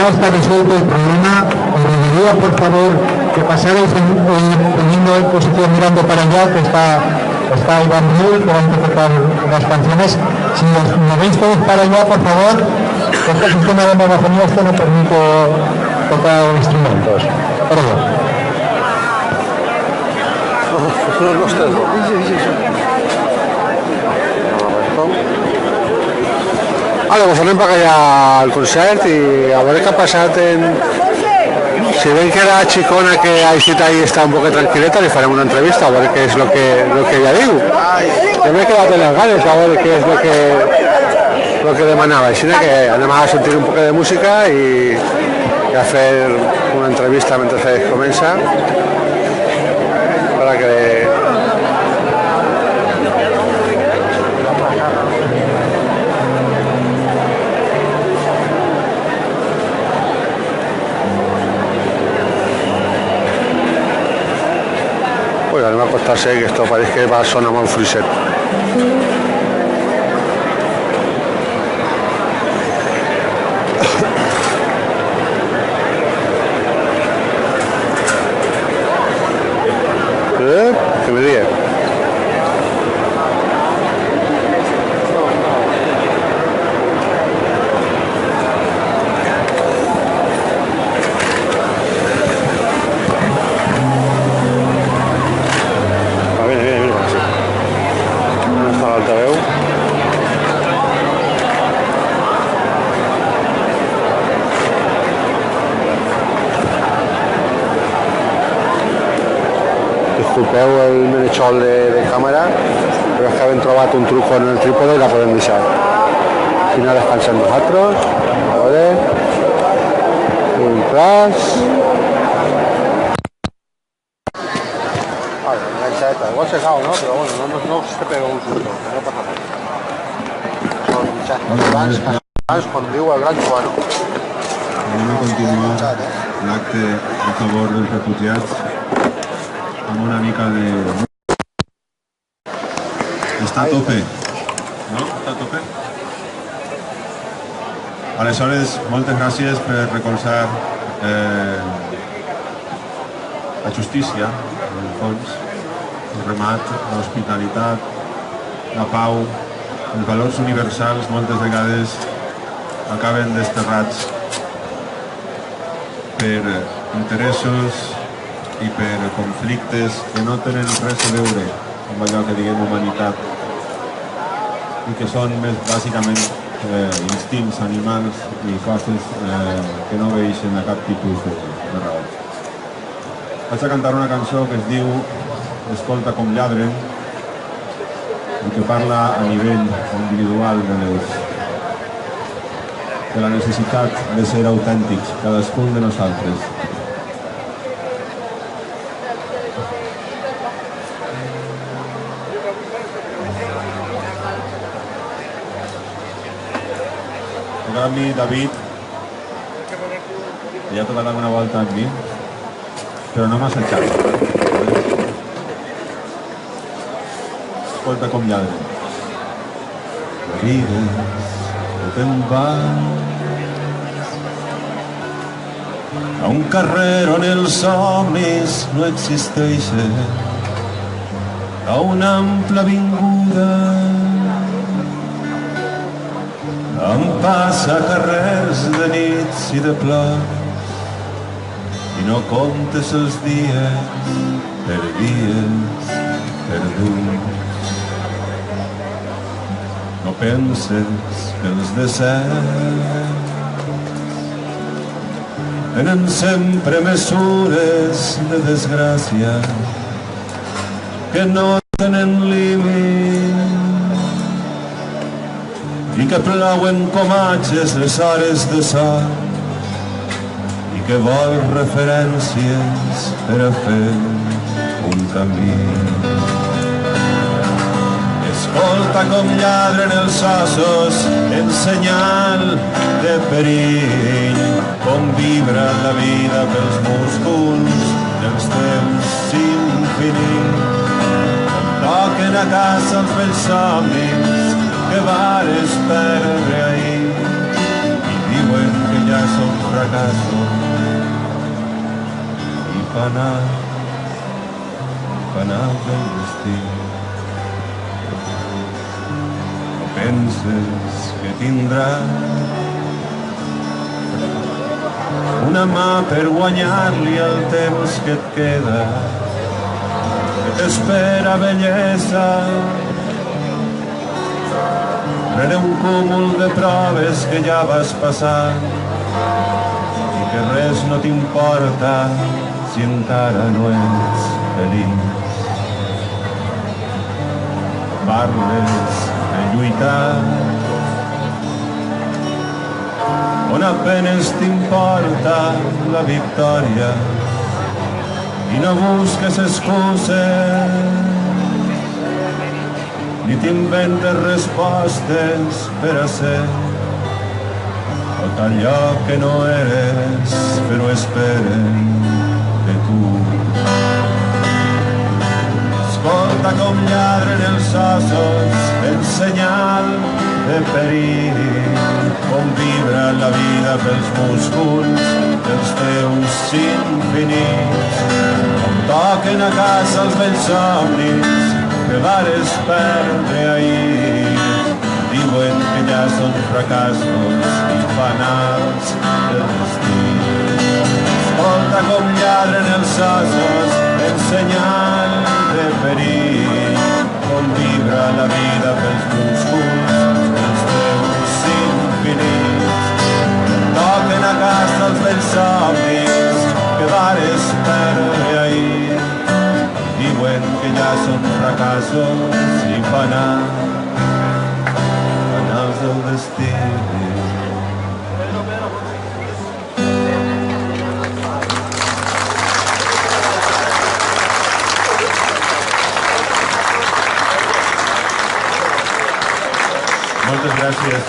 ya está resuelto el problema. Os pediría por favor que pasarais poniendo en posición mirando para allá, que está Iván Mul, que va a interpretar unas canciones. Si os movéis todos para allá, por favor, que este sistema de megafonía no permite tocar instrumentos. Perdón. Vale, pues anem per allà al concert i a veure què ha passat Si ven que la chicona que ha visitado ahí está un poco tranquileta, le faremos una entrevista a ver qué es lo que ella digo. Yo me he quedado en las ganas a ver qué es lo que demanaba. Y si no, que además a sentir un poco de música y hacer una entrevista mientras se comienza para que pues anem a acostarse, que esto parece que va a sonar molt friset. Que me diga. Disculpeu el menechol de càmera, però és que hem trobat un truco en el trípode i la podem deixar. Al final descansem nosaltres, a veure, un tras. Vale, enganchadeta, igual se cao, ¿no? Pero bueno, no se pega un susto, no pasa nada. Són mitjans quan diu el gran Joano. Anem a continuar l'acte a favor dels refugiats amb una mica de... Està a tope, no? Està a tope? Aleshores, moltes gràcies per recolzar la justícia, en el fons, el remat, l'hospitalitat, la pau, els valors universals moltes vegades acaben desterrats per interessos i per conflictes que no tenen res a veure amb allò que diguem humanitat i que són més bàsicament instints animals i coses que no veixen a cap tipus de raó. Vaig a cantar una cançó que es diu Escolta com lladren i que parla a nivell individual de la necessitat de ser autèntics, cadascun de nosaltres. A mi, David, que ja ha tocat alguna volta amb mi, però no m'ha assetjat. Escolta com lladren. Arribes, o te'n vas a un carrer on els somnis no existeixen, a una ampla avinguda amb passacarrers de nits i de plors i no comptes els dies per dies perduts. No penses que els deserts tenen sempre mesures de desgràcia que no tenen límit i que plauen com atges les hores de sol i que vol referències per a fer un camí. Escolta com lladren els ossos en senyal de perill, com vibra la vida pels músculs dels temps infinits, com toquen a casa els vells somnis que vares perdre ahir i diuen que ya son fracaso i fanal del destí. No penses que tindràs una mà per guanyar-li el temps que et queda, que t'espera bellesa rere un cúmul de proves que ja vas passar i que res no t'importa si encara no ets feliç. Parles de lluitar on apenes t'importa la victòria i no busques excuses ni t'inventes respostes per a ser tot allò que no eres, però esperen de tu. Escolta com lladren els ossos en senyal de perill, com vibra la vida pels músculs dels teus infinits, com toquen a casa els vells somnis que vares perdre ahir. Diuen que ja són fracassos i fanals del destí. Escolta com lladren els ossos en senyal de perill, com vibra la vida pels músculs dels teus infinits. Toquen a casa els vells somnis que vares perdre ahir. Diuen que ja són fracassos i fanals del destí. Moltes gràcies.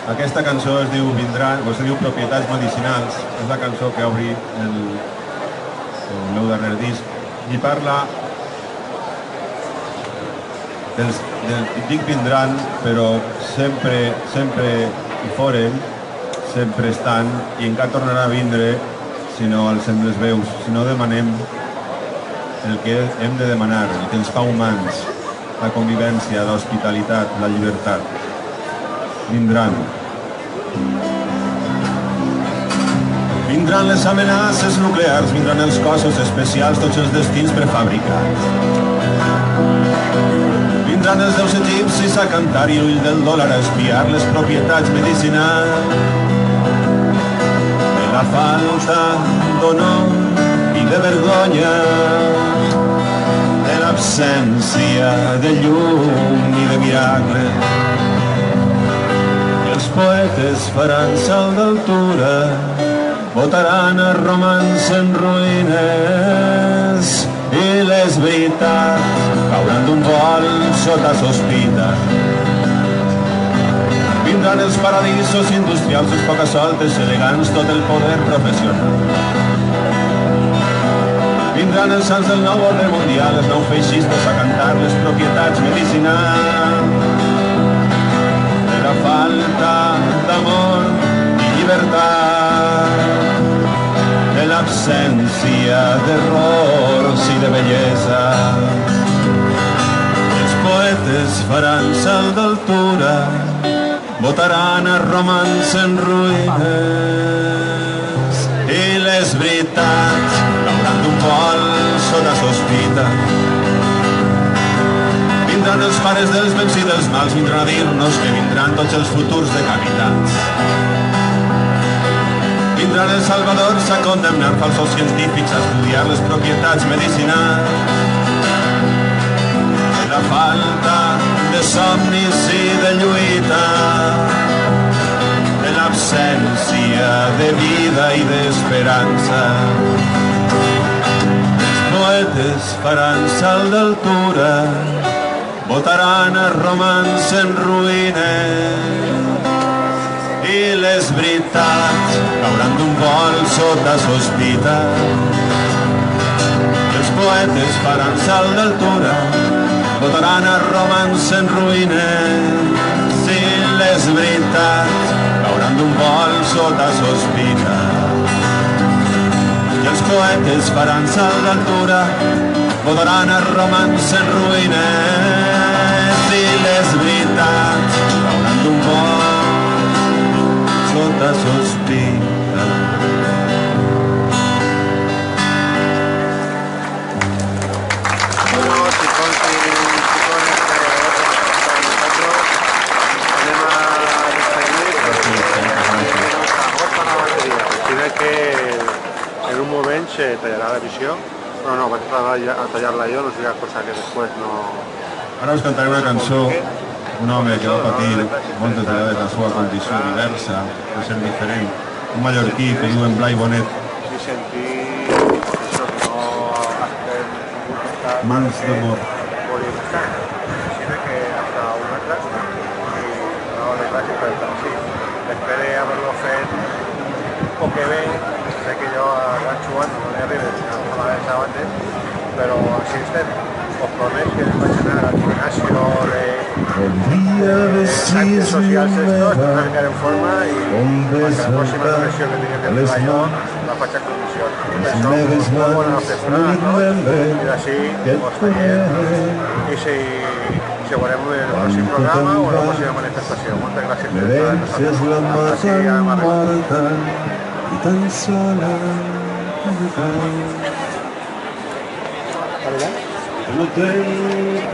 Aquesta cançó es diu Vindran, o es diu Propietats Medicinals, és la cançó que obri el meu darrer disc i parla dic vindran, però sempre hi foren, sempre estan i encara tornarà a vindre si no alcem les veus, si no demanem el que hem de demanar, el que ens fa humans, la convivència, l'hospitalitat, la llibertat. Vindran. Vindran les amenaces nuclears, vindran els cossos especials, tots els destins prefabricats. Vindran els déus egipcis a cantar i l'ull del dòlar a espiar les propietats medicinals. De la falta d'honor i de vergonya, de l'absència de llum i de miracle, els poetes faran salt d'altura, votaran a romans en ruïnes i les veritats cauran d'un vol sota sospita. Vindran els paradisos industrials, els pocasoltes elegants, tot el poder professional. Vindran els sants del nou ordre mundial, els nou feixistes a cantar les propietats medicinals. La falta d'amor i llibertat, de l'absència d'errors i de bellesa. Els poetes faran salt d'altura, votaran a romans en ruïnes i les veritats cauran d'un vol sota sospita. Vindran els pares dels béns i dels mals, vindran a dir-nos que vindran tots els futurs decapitats. Vindran els salvadors a condemnar falsos científics a estudiar les propietats medicinals. De la falta de somnis i de lluita, de l'absència de vida i d'esperança. Els poetes faran salt d'altura, votaran a romans en ruïnes és veritat, cauran d'un vol sota sospita. Els poetes faran salt d'altura, votaran a romans en ruïnes. Si és veritat, cauran d'un vol sota sospita. I els poetes faran salt d'altura, votaran a romans en ruïnes. Si és veritat, cauran d'un vol sota sospita. Que en un moment se tallarà la visió, però no, vaig a tallar-la jo, no sigui cosa que després no... Ara us cantaré una cançó d'un home que va patir moltes vegades la seva condició diversa, de ser diferent, un mallorquí que viu en Blai Bonet. I sentir això que no estem mans d'amor. Sinó que hasta un altre i no le gràcies per estar així. Després d'haver-lo fet un poc bé, sé que jo a Ganxo no l'he arribat, no l'he deixat antes, però així estem. Os prometo que vaig anar al gimnasio de actes socials estos, per ficar en forma i perquè la pròxima sessió que tinc que fer jo la faig a condició. Penso molt bona temporada, no? I d'ací us veiem i si veurem el pròxim programa o la pròxima manifestació. Moltes gràcies per estar amb nosaltres. Així ja hem arribat. Y tan sola ¿Vale? no tengo